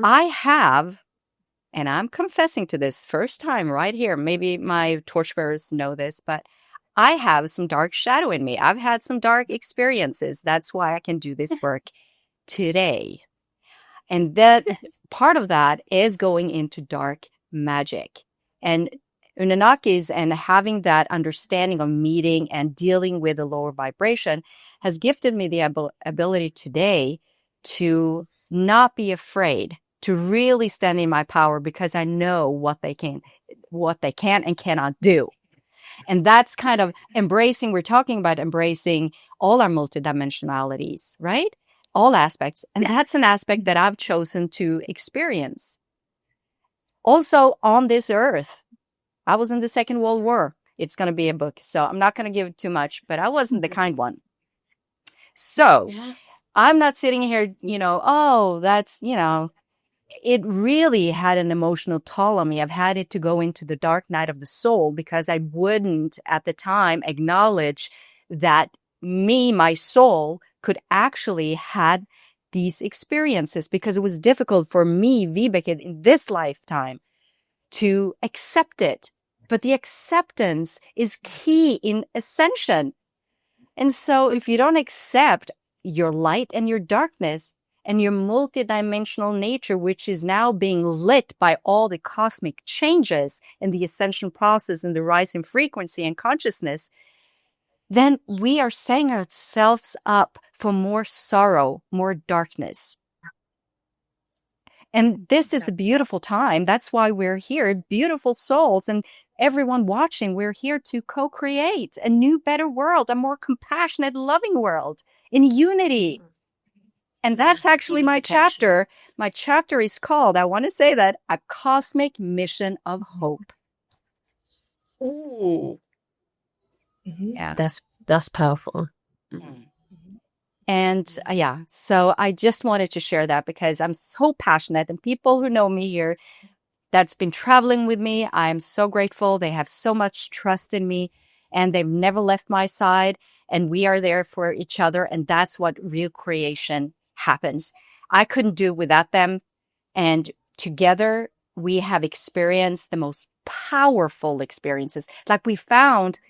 I have, and I'm confessing to this first time right here. Maybe my torchbearers know this, but I have some dark shadow in me. I've had some dark experiences. That's why I can do this work today. And that part of that is going into dark magic. And Anunnakis and having that understanding of meeting and dealing with the lower vibration has gifted me the ability today to not be afraid, to really stand in my power, because I know what they can and cannot do. And that's kind of embracing, we're talking about embracing all our multidimensionalities, right? All aspects. And that's an aspect that I've chosen to experience. Also on this earth, I was in the Second World War. It's going to be a book, so I'm not going to give it too much, but I wasn't the kind one. So I'm not sitting here, oh, that's, it really had an emotional toll on me. I've had it to go into the dark night of the soul because I wouldn't at the time acknowledge that my soul could actually had these experiences, because it was difficult for me, Vibecke, in this lifetime to accept it. But the acceptance is key in ascension. And so if you don't accept your light and your darkness and your multidimensional nature, which is now being lit by all the cosmic changes in the ascension process and the rise in frequency and consciousness, then we are setting ourselves up for more sorrow, more darkness. And this is a beautiful time. That's why we're here, beautiful souls, and everyone watching, we're here to co-create a new, better world, a more compassionate, loving world in unity. And that's actually my chapter. My chapter is called, I want to say that, A Cosmic Mission of Hope. Ooh. Yeah. That's powerful. And so I just wanted to share that because I'm so passionate, and people who know me here that's been traveling with me, I'm so grateful. They have so much trust in me, and they've never left my side, and we are there for each other. And that's what real creation happens. I couldn't do it without them. And together we have experienced the most powerful experiences. Like we found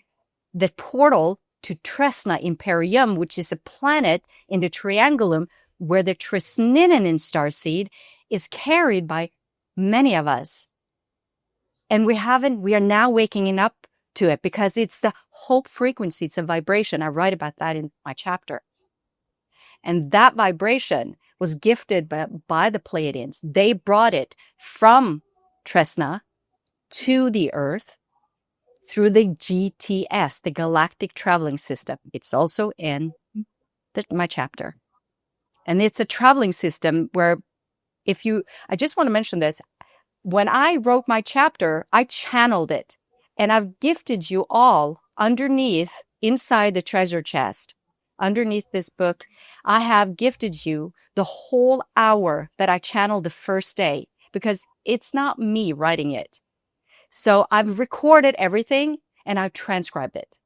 the portal to Tresna Imperium, which is a planet in the Triangulum where the Trisninen in Starseed is carried by many of us. And we are now waking up to it because it's the hope frequency. It's a vibration. I write about that in my chapter. And that vibration was gifted by the Pleiadians. They brought it from Tresna to the Earth through the GTS, the Galactic Traveling System. It's also in my chapter. And it's a traveling system where I just want to mention this. When I wrote my chapter, I channeled it. And I've gifted you all underneath, inside the treasure chest, underneath this book, I have gifted you the whole hour that I channeled the first day, because it's not me writing it. So I've recorded everything and I've transcribed it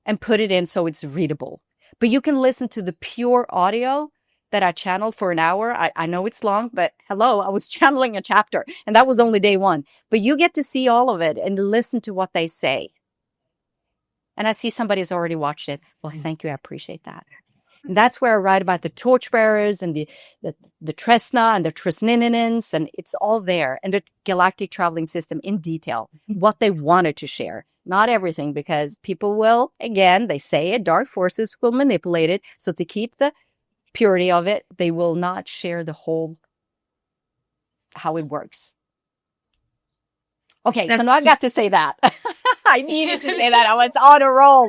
and put it in so it's readable. But you can listen to the pure audio that I channeled for an hour. I know it's long, but hello, I was channeling a chapter and that was only day one. But you get to see all of it and listen to what they say. And I see somebody's already watched it. Well, thank you. I appreciate that. And that's where I write about the torchbearers and the Tresna and the Tresninins, and it's all there. And the galactic traveling system in detail, what they wanted to share. Not everything, because people will, again, they say it, dark forces will manipulate it. So to keep the purity of it, they will not share the whole, how it works. Okay, so now I got to say that. I needed to say that. I was on a roll.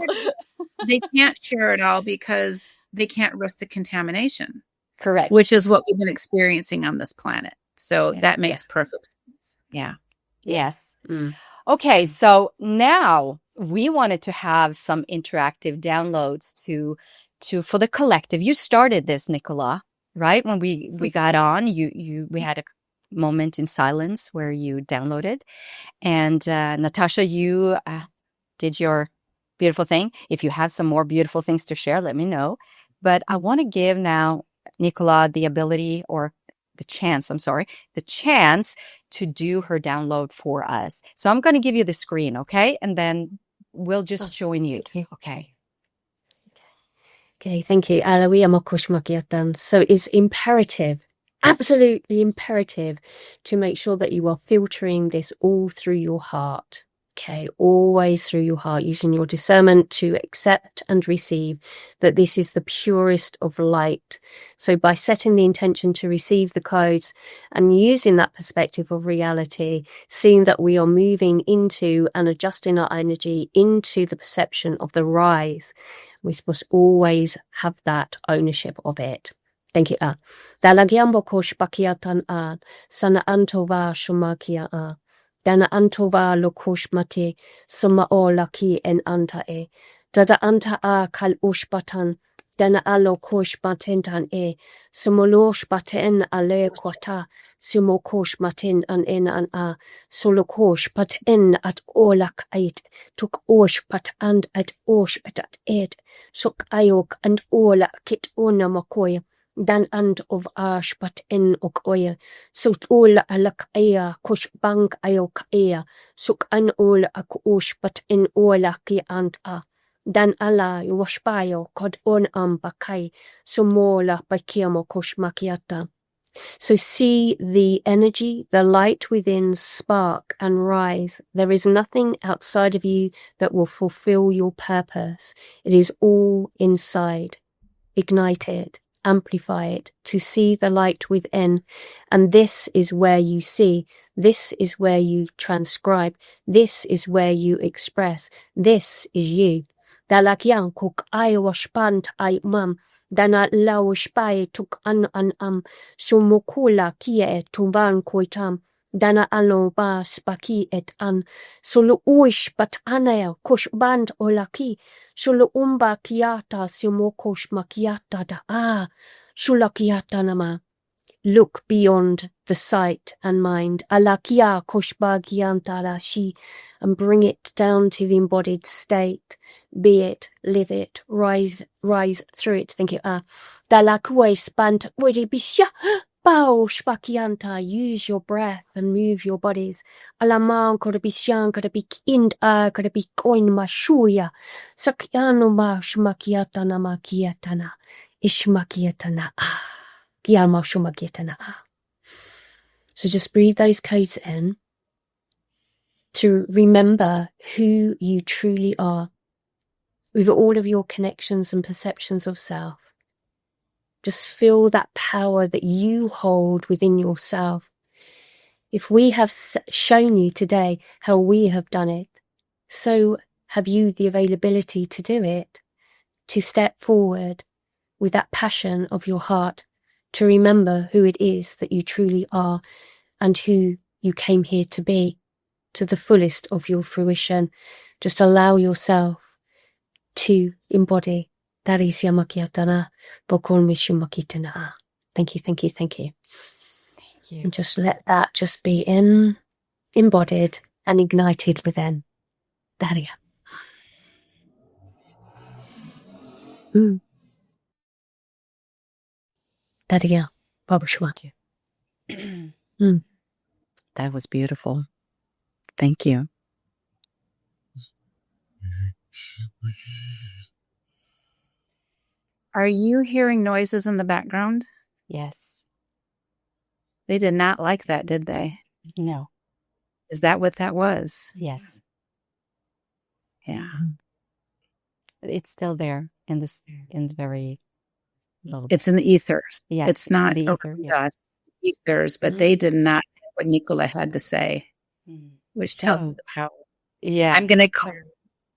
They can't share it all because they can't risk the contamination. Correct. Which is what we've been experiencing on this planet. So that makes perfect sense. Yeah. Yes. Okay, so now we wanted to have some interactive downloads to for the collective. You started this, Nicola, right? When we got on, we had a moment in silence where you downloaded, and Natascha, you did your beautiful thing. If you have some more beautiful things to share, let me know. But I want to give now Nicola the ability, or the chance to do her download for us. So I'm going to give you the screen, okay? And then we'll just join you. Okay. Okay, thank you. So it's imperative, absolutely imperative, to make sure that you are filtering this all through your heart. Okay, always through your heart, using your discernment to accept and receive that this is the purest of light. So by setting the intention to receive the codes and using that perspective of reality, seeing that we are moving into and adjusting our energy into the perception of the rise, we must always have that ownership of it. Thank you. Dalagiambo kosh bakiatan sana antova shumakia Dana antova lokosh mate suma o laki en anta e. Dada anta a kal ushbatan. Dana alo kosh matentan e. Sumolosh baten ale kwata. Sumokosh maten an en an a. Solokosh paten at olak ait. Tuk osh pat and at osh at et. Suk ayok and ola kit ona makoya. Dan and of ash but in ok oya. Sut ul alak aya kush bang ayok aya. Suk an ul ak ush but in ola ki ant a. Dan ala washbayo kod on bakai. Sumola bakiamo kush makiata. So see the energy, the light within spark and rise. There is nothing outside of you that will fulfill your purpose. It is all inside. Ignite it. Amplify it, to see the light within. And this is where you see, this is where you transcribe, this is where you express, this is you. Dalakyan kuk ay washpant ay mam, dana lawashpai tuk an sumukula kie tuban koitam, dana alo ba spaki et an, sulu uish bat anaya kush band olaki, sulu umba kiata sumokosh makiata da shulakiata nama. Look beyond the sight and mind, alakia koshba giantara shi, and bring it down to the embodied state. Be it, live it, rise through it. Thank you. Dalakue spant widi bisha. Bao shpakianta, use your breath and move your bodies. Alaman koda bishan, koda be kind koda be coin mashuya. Sakyano ma shmakiatana makiatana. Ishmakiatana So just breathe those codes in to remember who you truly are with all of your connections and perceptions of self. Just feel that power that you hold within yourself. If we have shown you today how we have done it, so have you the availability to do it, to step forward with that passion of your heart, to remember who it is that you truly are and who you came here to be, to the fullest of your fruition. Just allow yourself to embody. Thank you. Thank you. And just let that just be embodied and ignited within. Daria. Daria. Thank you. That was beautiful. Thank you. Are you hearing noises in the background? Yes. They did not like that, did they? No. Is that what that was? Yes. Yeah. It's still there in the very low. It's in the ethers. Yeah, It's in not the ether. around Yeah. us, ethers, but they did not like what Nicola had to say, which tells me the power. Yeah. I'm going to clear.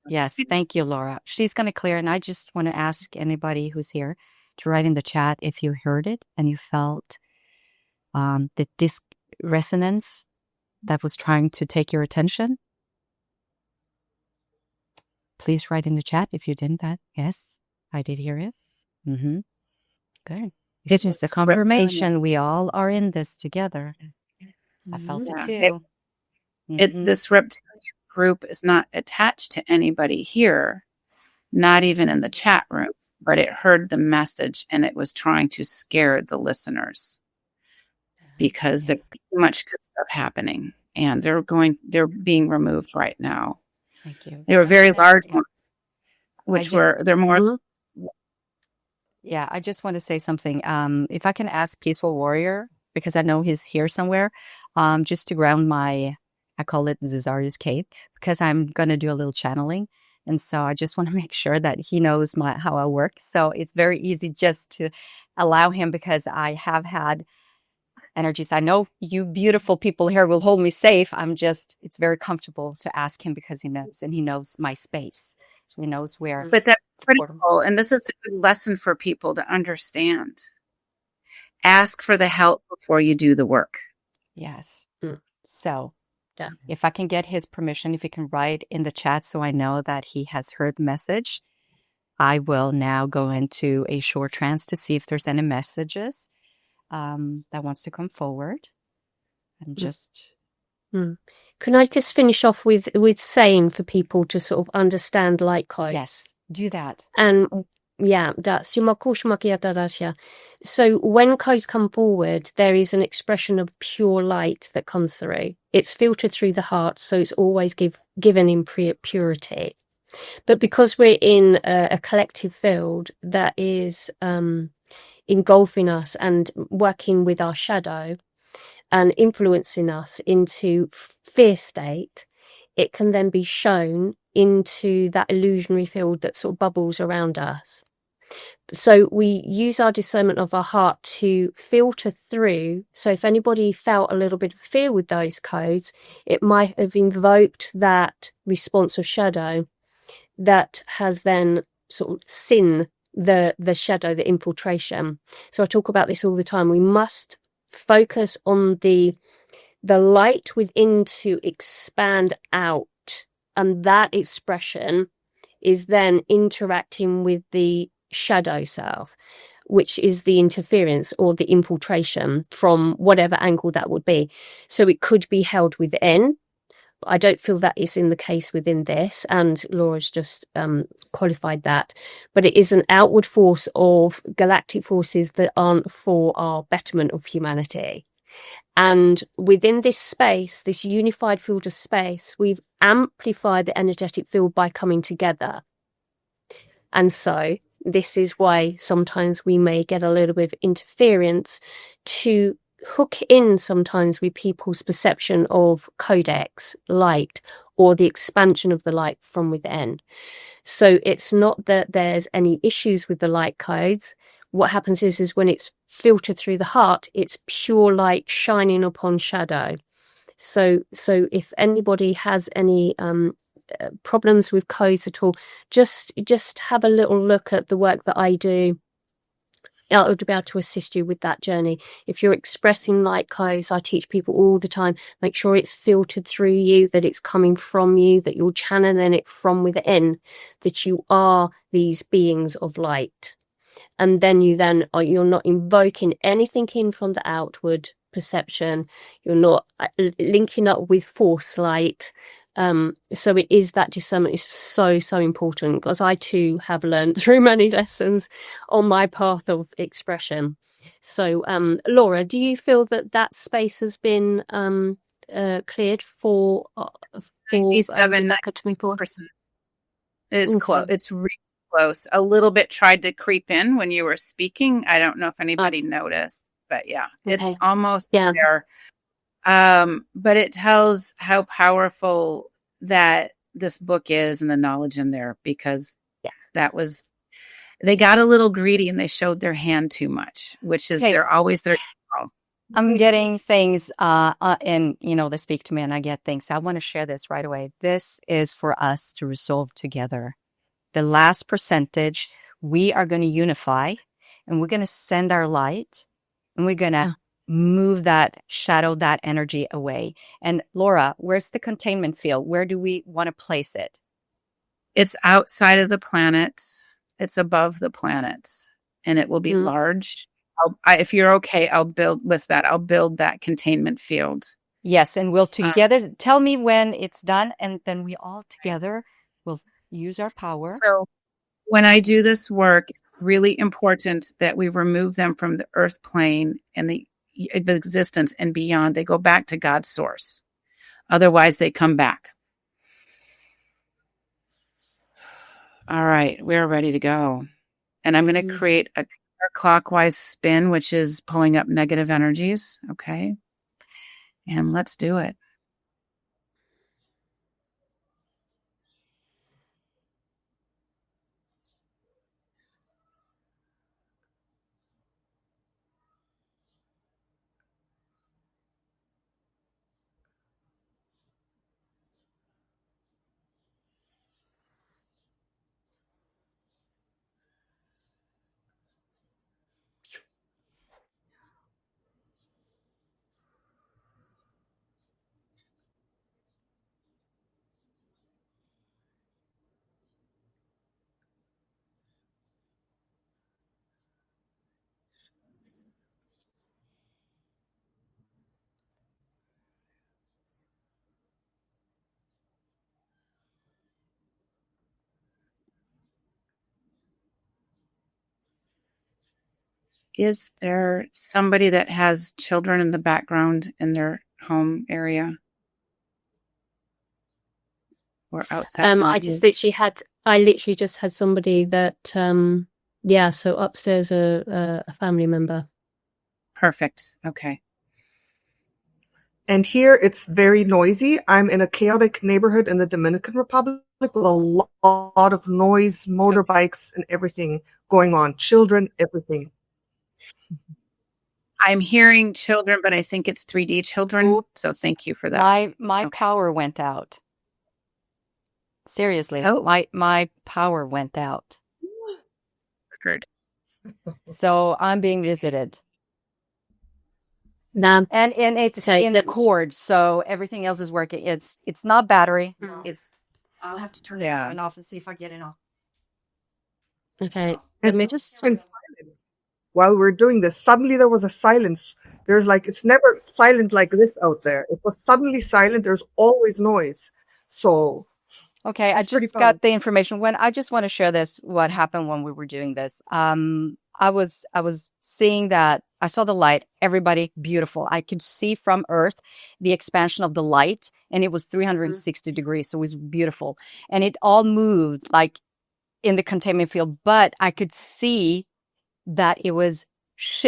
Yes. Thank you, Laura. She's going to clear. And I just want to ask anybody who's here to write in the chat if you heard it and you felt the disc resonance that was trying to take your attention. Please write in the chat if you didn't. That yes, I did hear it. Good. It's just a confirmation. We all are in this together. I felt it too. This reptilian group is not attached to anybody here, not even in the chat room, but it heard the message and it was trying to scare the listeners because there's too much good stuff happening and they're being removed right now. Thank you. They were very large ones, they're more. Yeah, I just want to say something. If I can ask Peaceful Warrior, because I know he's here somewhere, just to ground I call it the Zarya's Cave, because I'm going to do a little channeling. And so I just want to make sure that he knows how I work. So it's very easy just to allow him, because I have had energies. I know you beautiful people here will hold me safe. It's very comfortable to ask him because he knows, and he knows my space. So he knows where. But that's critical. And this is a good lesson for people to understand. Ask for the help before you do the work. Yes. So if I can get his permission, if he can write in the chat so I know that he has heard the message, I will now go into a short trance to see if there's any messages that wants to come forward. And just... Can I just finish off with saying for people to sort of understand light codes? Yes, do that. And so when codes come forward, there is an expression of pure light that comes through. It's filtered through the heart, so it's always given in purity. But because we're in a collective field that is engulfing us and working with our shadow and influencing us into fear state, it can then be shown into that illusionary field that sort of bubbles around us. So we use our discernment of our heart to filter through. So if anybody felt a little bit of fear with those codes, it might have invoked that response of shadow that has then sort of seen the shadow, the infiltration. So I talk about this all the time. We must focus on the light within to expand out, and that expression is then interacting with the shadow self, which is the interference or the infiltration from whatever angle that would be. So it could be held within. I don't feel that is in the case within this, and Laura's just qualified that. But it is an outward force of galactic forces that aren't for our betterment of humanity. And within this space, this unified field of space, we've amplified the energetic field by coming together. And so this is why sometimes we may get a little bit of interference to hook in sometimes with people's perception of codex, light, or the expansion of the light from within. So it's not that there's any issues with the light codes. What happens is when it's filtered through the heart, it's pure light shining upon shadow. So if anybody has any problems with codes at all, just have a little look at the work that I do. I would be able to assist you with that journey. If you're expressing light codes, I teach people all the time, make sure it's filtered through you, that it's coming from you, that you're channeling it from within, that you are these beings of light. And then you're not invoking anything in from the outward perception. You're not linking up with force light. So it is that discernment is so important, because I too have learned through many lessons on my path of expression. So Laura, do you feel that space has been cleared for 97%. It's close. It's really close. A little bit tried to creep in when you were speaking. I don't know if anybody noticed, but yeah, it's almost there. But it tells how powerful that this book is and the knowledge in there, because they got a little greedy and they showed their hand too much, which is they're always their. I'm getting things, and they speak to me and I get things. I want to share this right away. This is for us to resolve together. The last percentage, we are going to unify and we're going to send our light and we're going to move that shadow, that energy away. And Laura, where's the containment field? Where do we want to place it? It's outside of the planet. It's above the planet, and it will be large. If you're okay, I'll build with that. I'll build that containment field. Yes, and we'll together tell me when it's done, and then we all together will use our power. So when I do this work, it's really important that we remove them from the earth plane and the existence and beyond. They go back to God's source. Otherwise, they come back. All right, we're ready to go. And I'm going to create a clockwise spin, which is pulling up negative energies. Okay. And let's do it. Is there somebody that has children in the background in their home area or outside? I literally just had somebody that, so upstairs, a family member. Perfect. Okay. And here it's very noisy. I'm in a chaotic neighborhood in the Dominican Republic with a lot of noise, motorbikes and everything going on. Children, everything. I'm hearing children, but I think it's 3D children. Oops. So thank you for that. My power went out. Seriously, my power went out. Heard. So I'm being visited. Nah. And it's in the cord, so everything else is working. It's not battery. I'll have to turn it on and off and see if I get it off. Okay. And just while we're doing this, suddenly there was a silence. There's it's never silent like this out there. It was suddenly silent. There's always noise. So okay, I just got the information. I just want to share this, what happened when we were doing this. I was seeing that I saw the light, everybody beautiful. I could see from Earth the expansion of the light, and it was 360 degrees. So it was beautiful. And it all moved in the containment field, but I could see that it was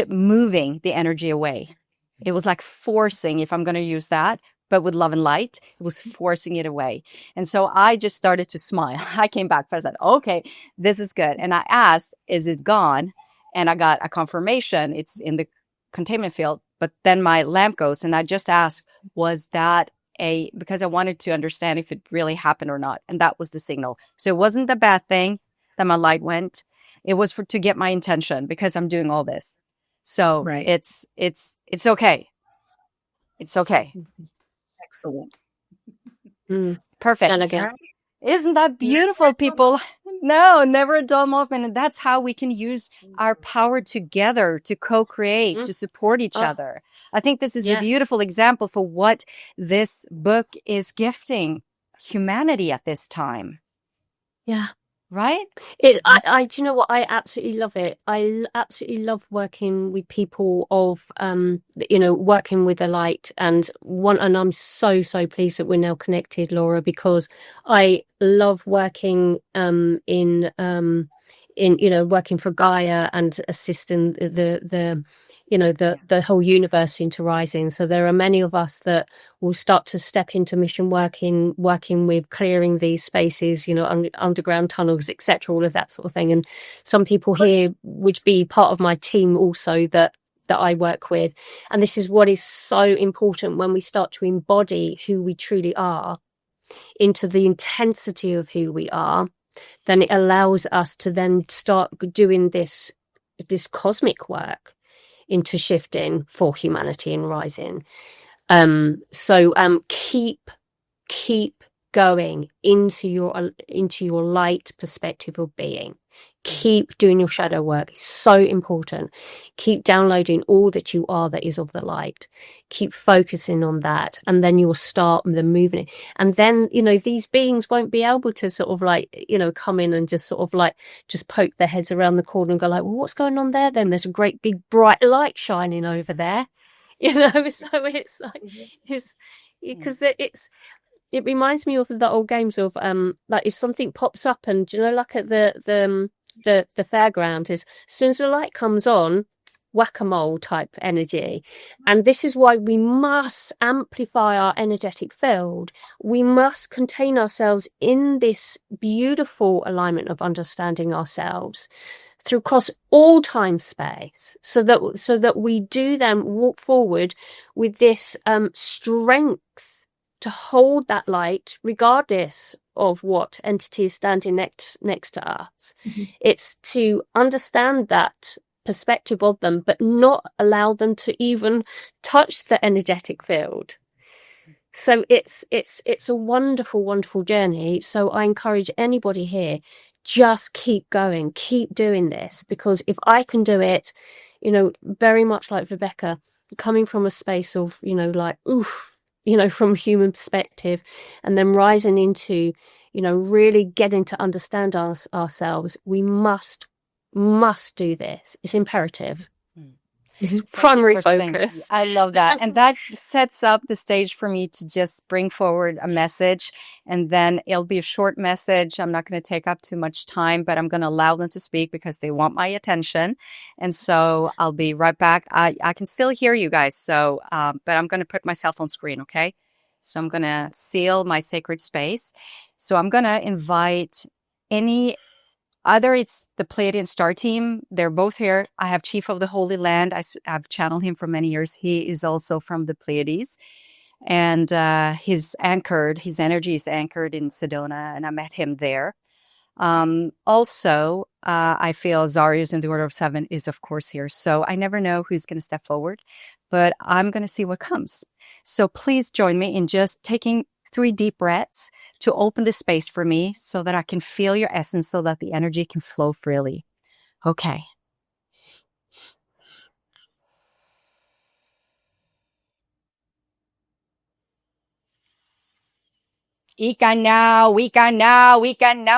moving the energy away. It was like forcing, if I'm going to use that, but with love and light, it was forcing it away. And so I just started to smile. I came back first and said, okay, this is good. And I asked, is it gone? And I got a confirmation. It's in the containment field. But then my lamp goes, and I just asked, was that because I wanted to understand if it really happened or not. And that was the signal. So it wasn't a bad thing that my light went. It was to get my intention, because I'm doing all this. So it's okay. It's okay. Excellent. Perfect. And again. Isn't that beautiful, people? No, never a dull moment. And that's how we can use our power together to co-create, to support each other. I think this is a beautiful example for what this book is gifting humanity at this time. Yeah. right? Do you know what? I absolutely love it. I absolutely love working with people of, working with the light, and I'm so pleased that we're now connected, Laura, because I love working, working for Gaia and assisting the whole universe into rising. So there are many of us that will start to step into mission working with clearing these spaces, underground tunnels, etc., all of that sort of thing. And some people here would be part of my team also that I work with. And this is what is so important when we start to embody who we truly are into the intensity of who we are. Then it allows us to then start doing this cosmic work into shifting for humanity and rising. Keep going into your light perspective of being. Keep doing your shadow work. It's so important. Keep downloading all that you are that is of the light. Keep focusing on that, and then you'll start the moving. And then, these beings won't be able to sort of come in and just sort of just poke their heads around the corner and go well, what's going on there? Then there's a great big bright light shining over there, So it's it's because it reminds me of the old games of if something pops up and at the fairground, is as soon as the light comes on, whack-a-mole type energy. And this is why we must amplify our energetic field. We must contain ourselves in this beautiful alignment of understanding ourselves through across all time space, so that we do then walk forward with this strength to hold that light regardless of what entity is standing next to us. Mm-hmm. It's to understand that perspective of them, but not allow them to even touch the energetic field. So it's a wonderful, wonderful journey. So I encourage anybody here, just keep going, keep doing this, because if I can do it, very much like Vibecke, coming from a space of, from human perspective, and then rising into, really getting to understand ourselves, we must do this. It's imperative. This is primary focus. I love that. And that sets up the stage for me to just bring forward a message, and then it'll be a short message. I'm not going to take up too much time, but I'm going to allow them to speak because they want my attention. And so I'll be right back. I can still hear you guys. So, but I'm going to put myself on screen. Okay. So I'm going to seal my sacred space. So I'm going to invite either it's the Pleiadian Star Team. They're both here. I have Chief of the Holy Land. I've channeled him for many years. He is also from the Pleiades. And his energy is anchored in Sedona, and I met him there. Also, I feel Zarius in the Order of Seven is, of course, here. So I never know who's going to step forward, but I'm going to see what comes. So please join me in just taking 3 deep breaths to open the space for me so that I can feel your essence, so that the energy can flow freely. Okay. We can now,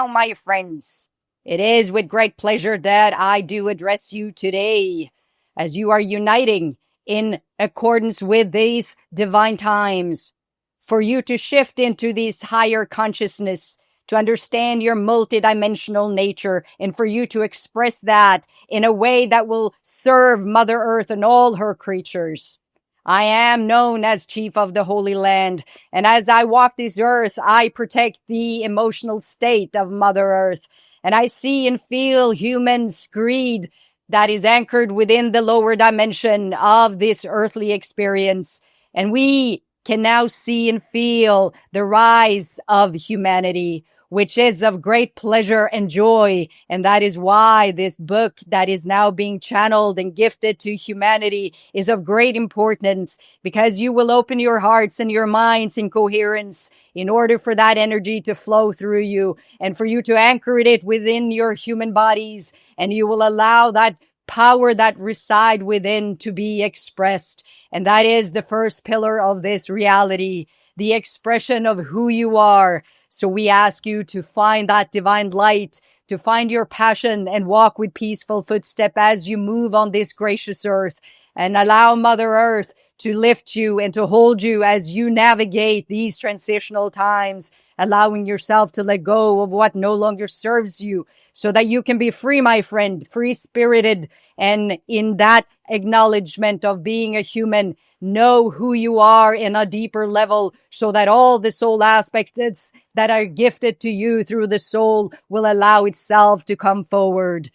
my friends. It is with great pleasure that I do address you today, as you are uniting in accordance with these divine times, for you to shift into this higher consciousness, to understand your multidimensional nature, and for you to express that in a way that will serve Mother Earth and all her creatures. I am known as Chief of the Holy Land, and as I walk this earth, I protect the emotional state of Mother Earth, and I see and feel humans' greed that is anchored within the lower dimension of this earthly experience. And we can now see and feel the rise of humanity, which is of great pleasure and joy. And that is why this book that is now being channeled and gifted to humanity is of great importance, because you will open your hearts and your minds in coherence in order for that energy to flow through you and for you to anchor it within your human bodies. And you will allow that power that reside within to be expressed. And that is the first pillar of this reality, the expression of who you are. So we ask you to find that divine light, to find your passion and walk with peaceful footstep as you move on this gracious earth, and allow Mother Earth to lift you and to hold you as you navigate these transitional times, allowing yourself to let go of what no longer serves you so that you can be free, my friend, free-spirited, and in that acknowledgement of being a human, know who you are in a deeper level so that all the soul aspects that are gifted to you through the soul will allow itself to come forward.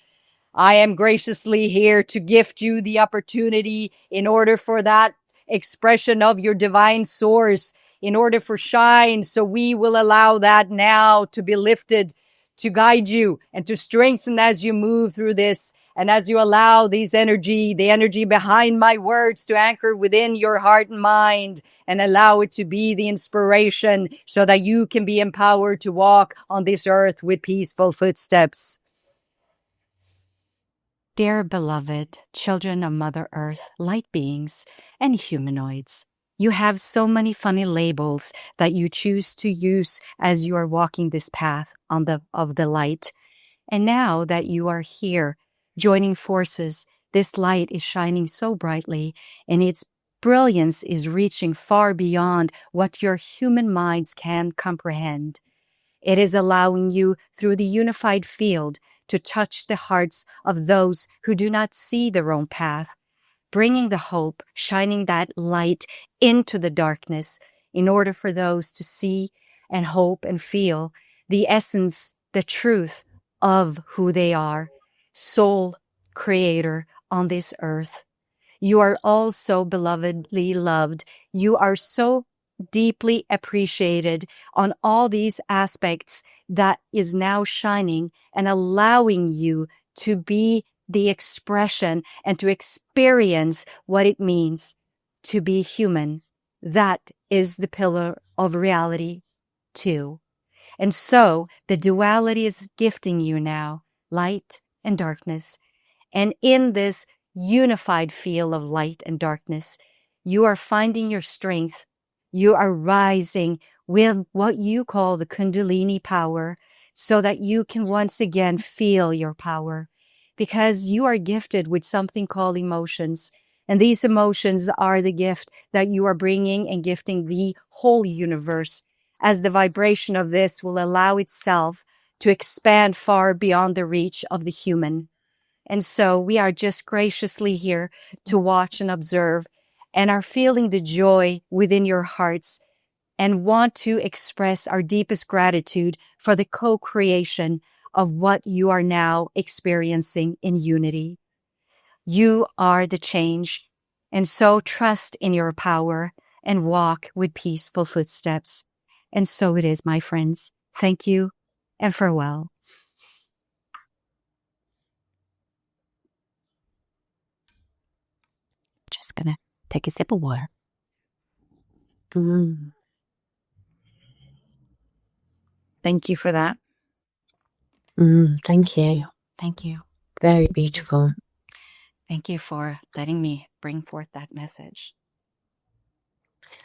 I am graciously here to gift you the opportunity in order for that expression of your divine source, in order for shine. So we will allow that now to be lifted, to guide you and to strengthen as you move through this. And as you allow the energy behind my words to anchor within your heart and mind, and allow it to be the inspiration so that you can be empowered to walk on this earth with peaceful footsteps. Dear beloved children of Mother Earth, light beings, and humanoids, you have so many funny labels that you choose to use as you are walking this path of the light. And now that you are here, joining forces, this light is shining so brightly, and its brilliance is reaching far beyond what your human minds can comprehend. It is allowing you through the unified field to touch the hearts of those who do not see their own path, bringing the hope, shining that light into the darkness in order for those to see and hope and feel the essence, the truth of who they are, soul creator on this earth. You are all so belovedly loved. You are so deeply appreciated on all these aspects that is now shining and allowing you to be the expression and to experience what it means to be human. That is the pillar of reality too. And so the duality is gifting you now light and darkness. And in this unified field of light and darkness, you are finding your strength. You are rising with what you call the Kundalini power so that you can once again feel your power, because you are gifted with something called emotions. And these emotions are the gift that you are bringing and gifting the whole universe, as the vibration of this will allow itself to expand far beyond the reach of the human. And so we are just graciously here to watch and observe, and are feeling the joy within your hearts, and want to express our deepest gratitude for the co-creation of what you are now experiencing in unity. You are the change, and so trust in your power and walk with peaceful footsteps. And so it is, my friends. Thank you and farewell. Just gonna take a sip of water. Thank you for that. Thank you. Thank you. Very beautiful. Thank you for letting me bring forth that message.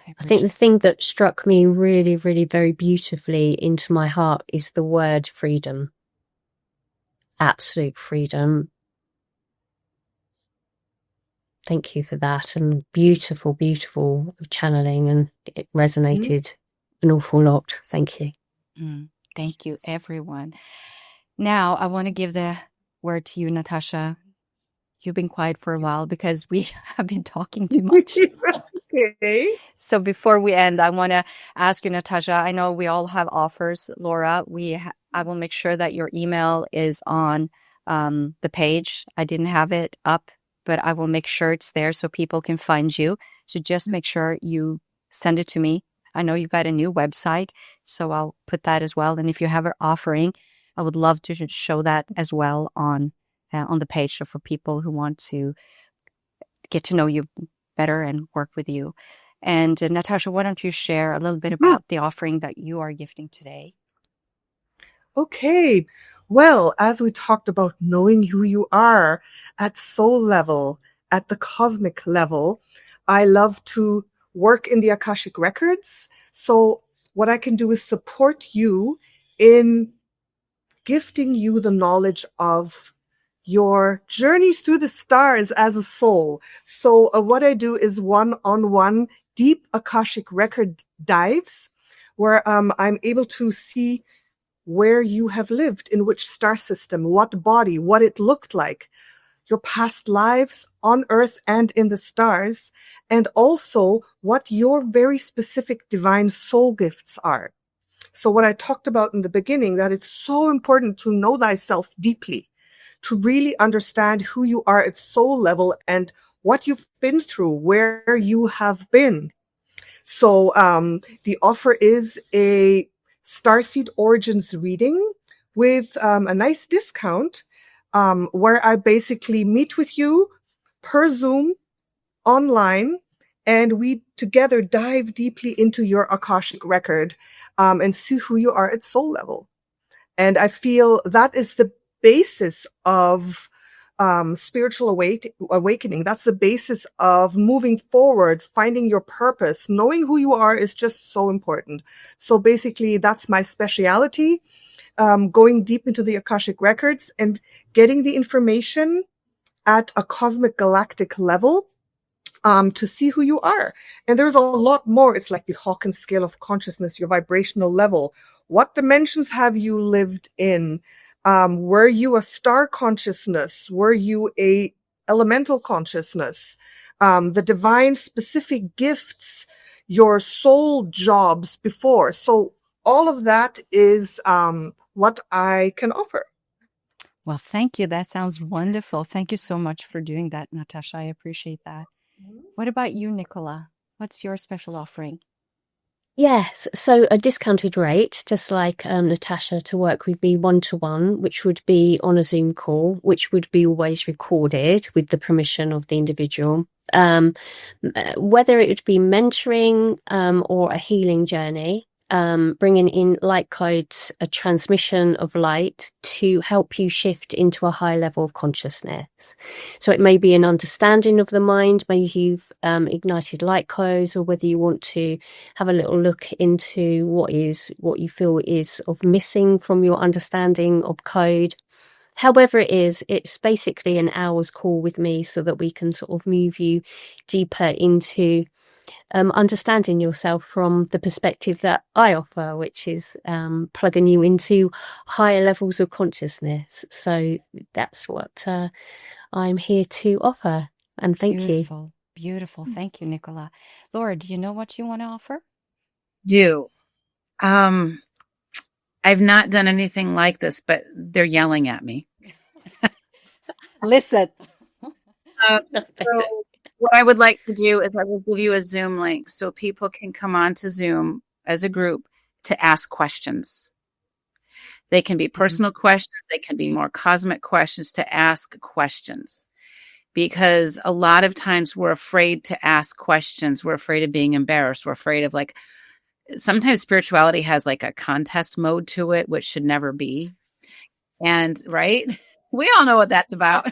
I think the thing that struck me really, really very beautifully into my heart is the word freedom. Absolute freedom. Thank you for that. And beautiful, beautiful channeling, and it resonated an awful lot. Thank you. Thank you, everyone. Now, I want to give the word to you, Natascha. You've been quiet for a while because we have been talking too much. That's okay. So before we end, I want to ask you, Natascha, I know we all have offers, Laura. I will make sure that your email is on the page. I didn't have it up, but I will make sure it's there so people can find you. So just make sure you send it to me. I know you've got a new website, so I'll put that as well. And if you have an offering, I would love to show that as well on the page, so for people who want to get to know you better and work with you. And Natascha, why don't you share a little bit about the offering that you are gifting today? Okay. Well, as we talked about knowing who you are at soul level, at the cosmic level, I love to work in the Akashic Records. So what I can do is support you in gifting you the knowledge of your journey through the stars as a soul. So what I do is one-on-one deep Akashic record dives where I'm able to see where you have lived, in which star system, what body, what it looked like, your past lives on Earth and in the stars, and also what your very specific divine soul gifts are. So what I talked about in the beginning, that it's so important to know thyself deeply, to really understand who you are at soul level and what you've been through, where you have been. So the offer is a Starseed Origins reading with a nice discount, where I basically meet with you per Zoom online, and we together dive deeply into your Akashic record and see who you are at soul level. And I feel that is the basis of spiritual awakening. That's the basis of moving forward, finding your purpose. Knowing who you are is just so important. So basically, that's my speciality, going deep into the Akashic records and getting the information at a cosmic galactic level to see who you are. And there's a lot more. It's like the Hawkins scale of consciousness, your vibrational level. What dimensions have you lived in? Were you a star consciousness? Were you a elemental consciousness? The divine specific gifts, your soul jobs before. So all of that is what I can offer. Well, thank you. That sounds wonderful. Thank you so much for doing that, Natascha. I appreciate that. What about you, Nicola? What's your special offering? Yes, so a discounted rate, just like Natascha, to work with me one-to-one, which would be on a Zoom call, which would be always recorded with the permission of the individual. Whether it would be mentoring or a healing journey, bringing in light codes, a transmission of light to help you shift into a high level of consciousness. So it may be an understanding of the mind, maybe you've ignited light codes, or whether you want to have a little look into what you feel is of missing from your understanding of code. However it is, it's basically an hour's call with me so that we can sort of move you deeper into understanding yourself from the perspective that I offer, which is plugging you into higher levels of consciousness. So that's what I'm here to offer. And thank you. Beautiful. Thank you, Nicola. Laura, do you know what you want to offer? I've not done anything like this, but they're yelling at me. Listen. So what I would like to do is I will give you a Zoom link so people can come on to Zoom as a group to ask questions. They can be personal questions. They can be more cosmic questions, to ask questions. Because a lot of times we're afraid to ask questions. We're afraid of being embarrassed. We're afraid of, like, sometimes spirituality has like a contest mode to it, which should never be. And right, we all know what that's about.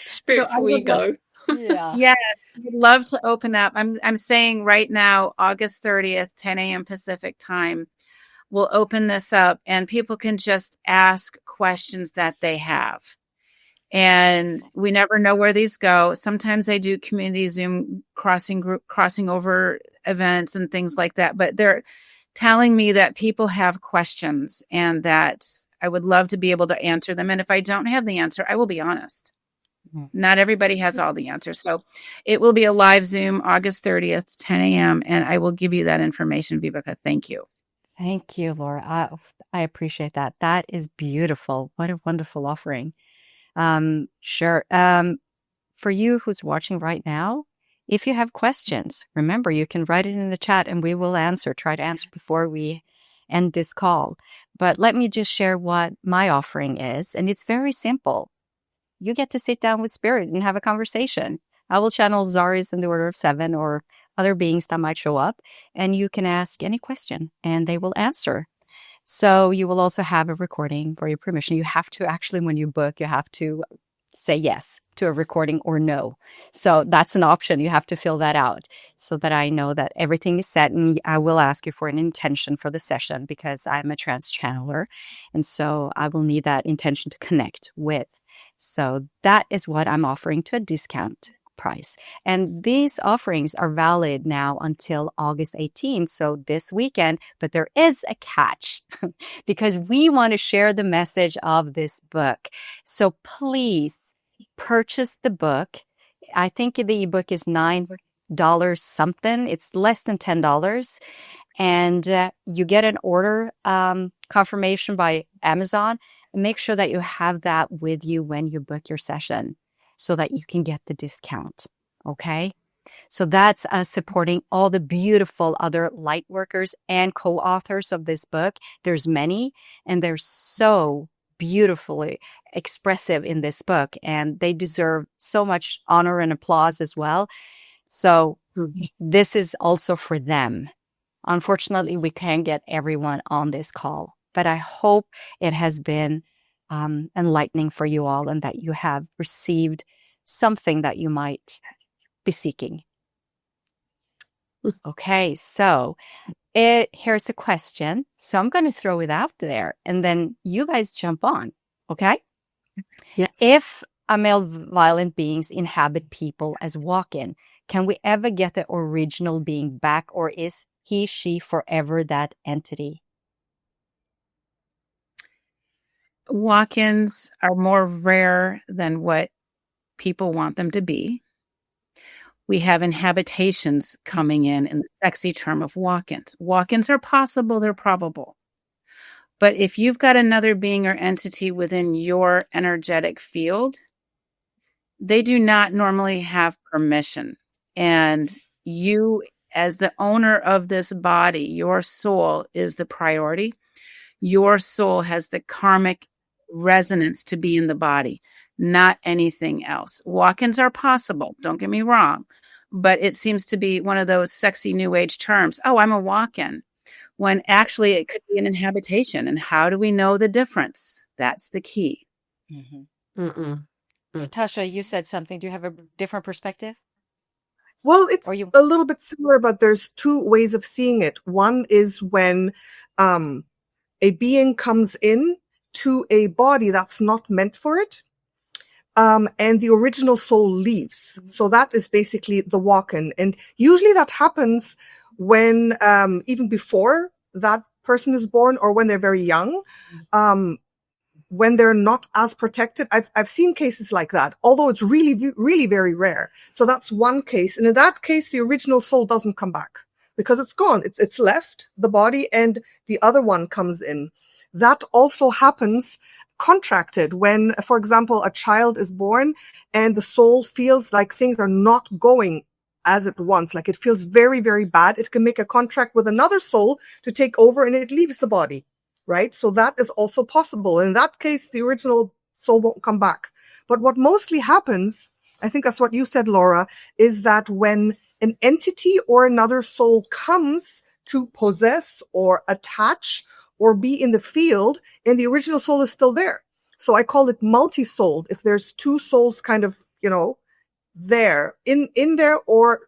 Spiritual ego. Yeah, I'd love to open up. I'm saying right now, August 30th, 10 a.m. Pacific time, we'll open this up and people can just ask questions that they have. And we never know where these go. Sometimes I do community Zoom crossing over events and things like that. But they're telling me that people have questions and that I would love to be able to answer them. And if I don't have the answer, I will be honest. Not everybody has all the answers. So it will be a live Zoom August 30th, 10 a.m. And I will give you that information, Vibecke. Thank you. Thank you, Laura. I appreciate that. That is beautiful. What a wonderful offering. Sure. For you who's watching right now, if you have questions, remember you can write it in the chat and we will try to answer before we end this call. But let me just share what my offering is. And it's very simple. You get to sit down with spirit and have a conversation. I will channel Zaris in the order of 7 or other beings that might show up, and you can ask any question and they will answer. So you will also have a recording for your permission. You have to actually, when you book, you have to say yes to a recording or no. So that's an option. You have to fill that out so that I know that everything is set. And I will ask you for an intention for the session because I'm a trance channeler. And so I will need that intention to connect with. So that is what I'm offering to a discount price. And these offerings are valid now until August 18th. So this weekend, but there is a catch because we want to share the message of this book. So please purchase the book. I think the ebook is $9 something. It's less than $10. And you get an order confirmation by Amazon. And make sure that you have that with you when you book your session so that you can get the discount. Okay? So that's us supporting all the beautiful other light workers and co-authors of this book. There's many, and they're so beautifully expressive in this book, and they deserve so much honor and applause as well. So this is also for them. Unfortunately, we can't get everyone on this call, but I hope it has been enlightening for you all and that you have received something that you might be seeking. Okay, so here's a question. So I'm going to throw it out there and then you guys jump on. Okay? Yeah. If a male violent beings inhabit people as walk-in, can we ever get the original being back, or is he, she forever that entity? Walk-ins are more rare than what people want them to be. We have inhabitations coming in the sexy term of walk-ins. Walk-ins are possible, they're probable. But if you've got another being or entity within your energetic field, they do not normally have permission. And you, as the owner of this body, your soul is the priority. Your soul has the karmic resonance to be in the body, not anything else. Walk-ins are possible, don't get me wrong, but it seems to be one of those sexy new age terms. Oh, I'm a walk-in, when actually it could be an inhabitation. And how do we know the difference? That's the key. Natascha, you said something. Do you have a different perspective? Well, it's a little bit similar, but there's two ways of seeing it. One is when a being comes in to a body that's not meant for it, and the original soul leaves. So that is basically the walk-in. And usually that happens when, even before that person is born or when they're very young, when they're not as protected. I've seen cases like that, although it's really, really very rare. So that's one case. And in that case, the original soul doesn't come back because it's gone. It's left the body and the other one comes in. That also happens contracted when, for example, a child is born and the soul feels like things are not going as it wants. Like it feels very, very bad. It can make a contract with another soul to take over and it leaves the body, right? So that is also possible. In that case, the original soul won't come back. But what mostly happens, I think that's what you said, Laura, is that when an entity or another soul comes to possess or attach or be in the field, and the original soul is still there. So I call it multi-souled. If there's two souls kind of, there, in there or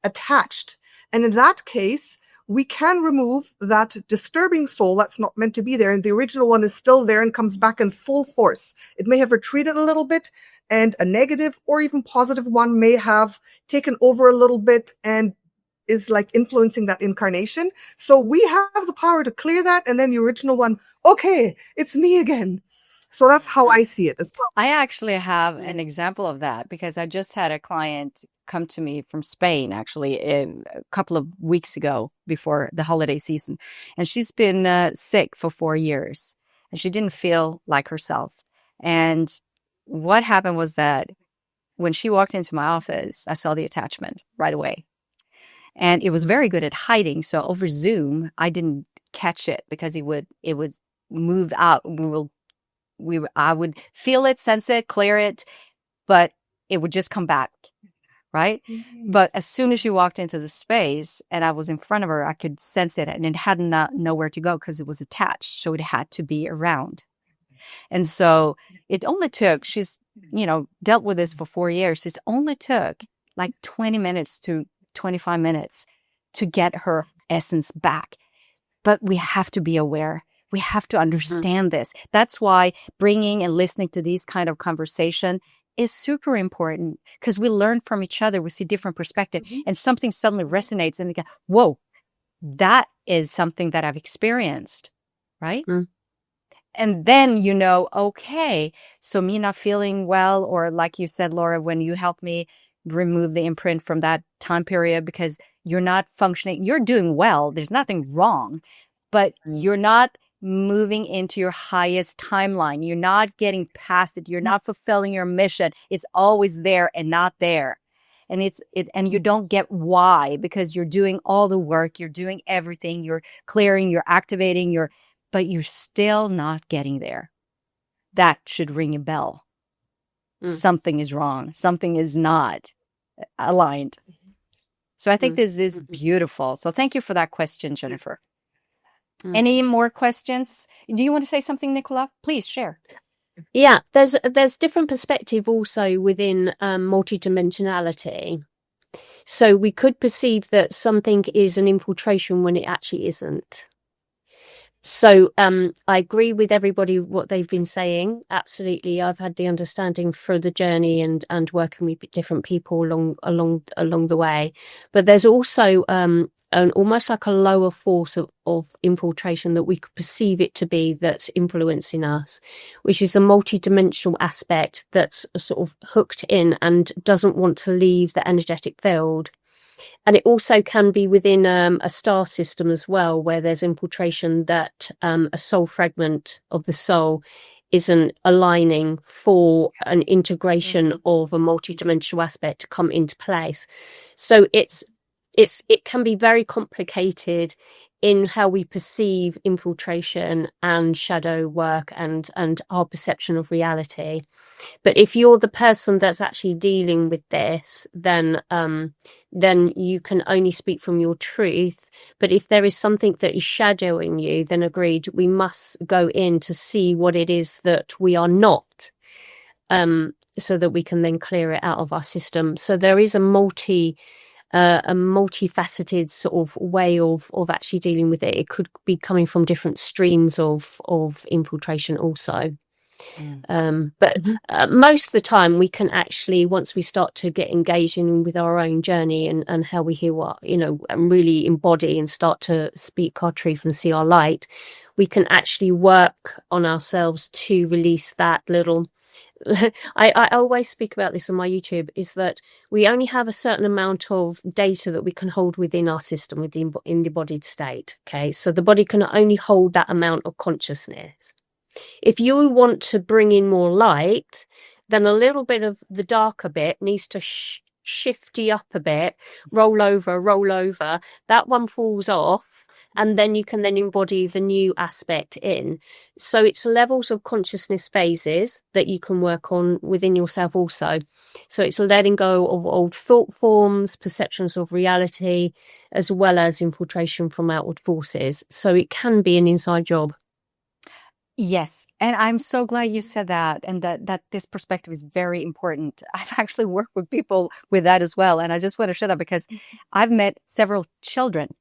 attached. And in that case, we can remove that disturbing soul that's not meant to be there, and the original one is still there and comes back in full force. It may have retreated a little bit, and a negative or even positive one may have taken over a little bit and is like influencing that incarnation. So we have the power to clear that, and then the original one, okay, it's me again. So that's how I see it as well. I actually have an example of that because I just had a client come to me from Spain, actually, a couple of weeks ago before the holiday season. And she's been sick for 4 years and she didn't feel like herself. And what happened was that when she walked into my office, I saw the attachment right away. And it was very good at hiding. So over Zoom, I didn't catch it because it would move out. I would feel it, sense it, clear it, but it would just come back, right? Mm-hmm. But as soon as she walked into the space and I was in front of her, I could sense it, and it had nowhere to go because it was attached. So it had to be around. And so it only took, she's, dealt with this for 4 years. It only took like 20 minutes to 25 minutes to get her essence back. But we have to be aware. We have to understand this. That's why bringing and listening to these kind of conversation is super important, because we learn from each other. We see different perspective, and something suddenly resonates, and we go, whoa, that is something that I've experienced, right? And then, okay, so me not feeling well, or like you said, Laura, when you helped me remove the imprint from that time period, because you're not functioning, you're doing well, there's nothing wrong, but you're not moving into your highest timeline. You're not getting past it. You're not fulfilling your mission. It's always there and not there. And and you don't get why, because you're doing all the work, you're doing everything, you're clearing, you're activating, but you're still not getting there. That should ring a bell. Something is wrong. Something is not aligned. So I think this is beautiful. So thank you for that question, Jennifer. Any more questions? Do you want to say something, Nicola? Please share. Yeah, there's different perspective also within multidimensionality. So we could perceive that something is an infiltration when it actually isn't. So I agree with everybody what they've been saying. Absolutely, I've had the understanding through the journey and working with different people along the way. But there's also almost like a lower force of infiltration that we could perceive it to be, that's influencing us, which is a multidimensional aspect that's sort of hooked in and doesn't want to leave the energetic field. And it also can be within a star system as well, where there's infiltration that a soul fragment of the soul isn't aligning for an integration of a multidimensional aspect to come into place. So it can be very complicated in how we perceive infiltration and shadow work and our perception of reality. But if you're the person that's actually dealing with this, then you can only speak from your truth. But if there is something that is shadowing you, then agreed, we must go in to see what it is that we are not, so that we can then clear it out of our system. So there is a multifaceted sort of way of actually dealing with it. It could be coming from different streams of infiltration also. But most of the time we can actually, once we start to get engaged in with our own journey and how we hear what, and really embody and start to speak our truth and see our light, we can actually work on ourselves to release that little I always speak about this on my YouTube, is that we only have a certain amount of data that we can hold within our system, within the embodied state. Okay, so the body can only hold that amount of consciousness. If you want to bring in more light, then a little bit of the darker bit needs to shifty up a bit, roll over. That one falls off. And then you can then embody the new aspect in. So it's levels of consciousness phases that you can work on within yourself also. So it's letting go of old thought forms, perceptions of reality, as well as infiltration from outward forces. So it can be an inside job. Yes. And I'm so glad you said that, and that this perspective is very important. I've actually worked with people with that as well. And I just want to share that because I've met several children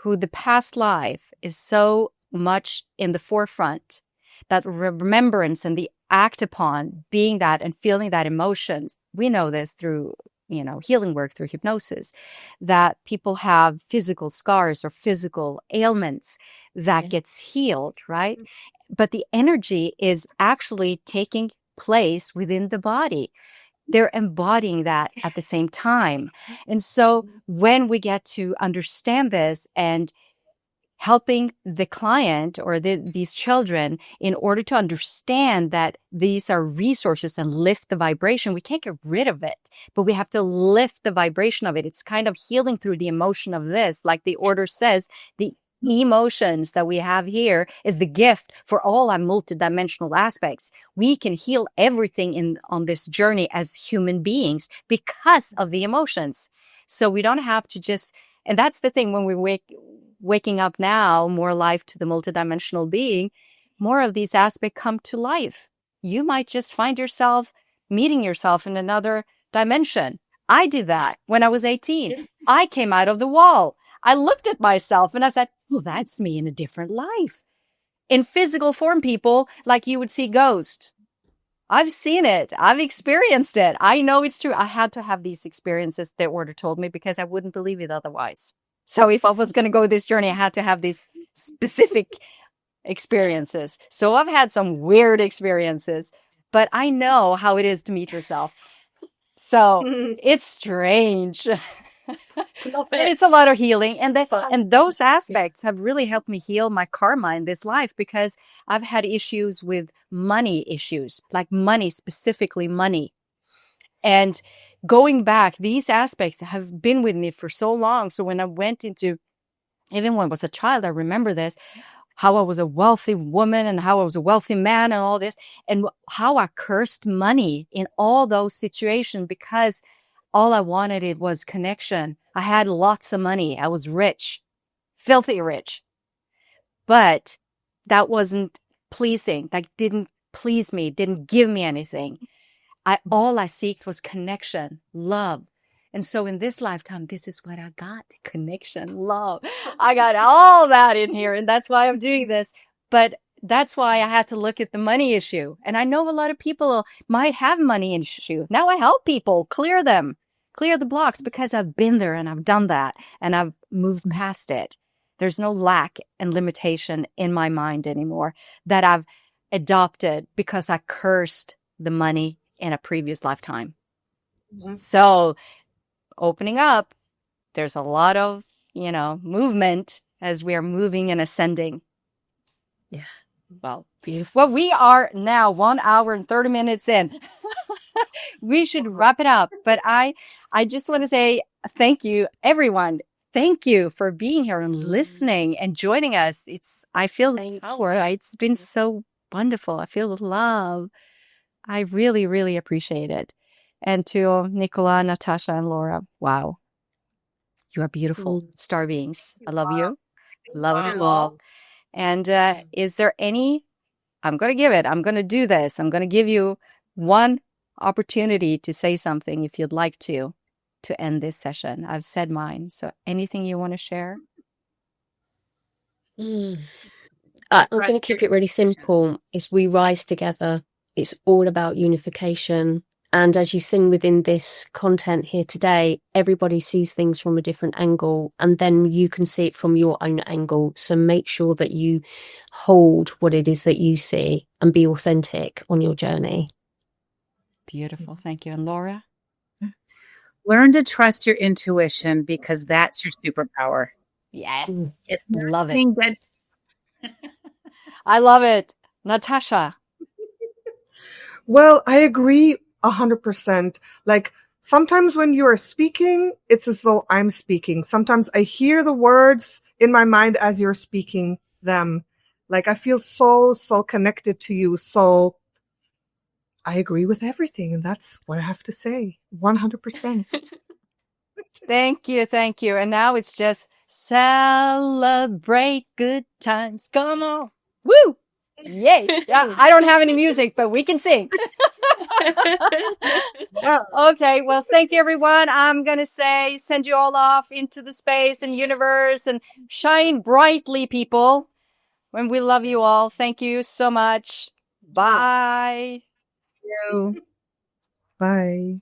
who the past life is so much in the forefront, that remembrance and the act upon being that and feeling that emotions. We know this through, healing work, through hypnosis, that people have physical scars or physical ailments that gets healed, right? But the energy is actually taking place within the body. They're embodying that at the same time. And so when we get to understand this and helping the client or these children in order to understand that these are resources and lift the vibration, we can't get rid of it, but we have to lift the vibration of it. It's kind of healing through the emotion of this. Like the order says, the emotions that we have here is the gift for all our multidimensional aspects. We can heal everything on this journey as human beings because of the emotions. So we don't have to just, and that's the thing when we're waking up now, more life to the multidimensional being, more of these aspects come to life. You might just find yourself meeting yourself in another dimension. I did that when I was 18. I came out of the wall. I looked at myself and I said, well, that's me in a different life. In physical form, people, like you would see ghosts. I've seen it. I've experienced it. I know it's true. I had to have these experiences, the order told me, because I wouldn't believe it otherwise. So if I was going to go this journey, I had to have these specific experiences. So I've had some weird experiences, but I know how it is to meet yourself. So it's strange. Love And it. it's a lot of healing. And Fun. those aspects have really helped me heal my karma in this life, because I've had issues with money issues, like money, specifically money. And going back, these aspects have been with me for so long. So when I went into, even when I was a child, I remember this, how I was a wealthy woman and how I was a wealthy man and all this, and how I cursed money in all those situations, because all I wanted, it was connection. I had lots of money. I was rich, filthy rich, but that wasn't pleasing. That didn't please me, didn't give me anything. All I seeked was connection, love. And so in this lifetime, this is what I got: connection, love. I got all that in here. And that's why I'm doing this. But that's why I had to look at the money issue. And I know a lot of people might have money issue. Now I help people clear them, clear the blocks, because I've been there and I've done that and I've moved past it. There's no lack and limitation in my mind anymore that I've adopted because I cursed the money in a previous lifetime. So opening up, there's a lot of, movement as we are moving and ascending. Yeah. Well, beautiful. Well, we are now 1 hour and 30 minutes in. We should wrap it up. But I just want to say thank you, everyone. Thank you for being here and listening and joining us. I feel the power. It's been so wonderful. I feel the love. I really, really appreciate it. And to Nicola, Natascha, and Laura, wow. You are beautiful star beings. I love you. Love you all. And is there I'm going to do this. I'm going to give you one opportunity to say something if you'd like to end this session. I've said mine. So anything you want to share? I'm going to keep it really simple. Is we rise together. It's all about unification. And as you sing within this content here today, everybody sees things from a different angle, and then you can see it from your own angle. So make sure that you hold what it is that you see and be authentic on your journey. Beautiful. Thank you. And Laura? Learn to trust your intuition, because that's your superpower. Yes. It's love it. That I love it. Natascha? Well, I agree 100%. Like, sometimes when you are speaking, it's as though I'm speaking. Sometimes I hear the words in my mind as you're speaking them. Like, I feel so connected to you. So I agree with everything. And that's what I have to say. 100%. Thank you. Thank you. And now it's just celebrate good times. Come on. Woo! Yay. Yeah, I don't have any music, but we can sing. Yeah. Okay. Well, thank you, everyone. I'm going to send you all off into the space and universe and shine brightly, people. And we love you all. Thank you so much. Bye. Bye.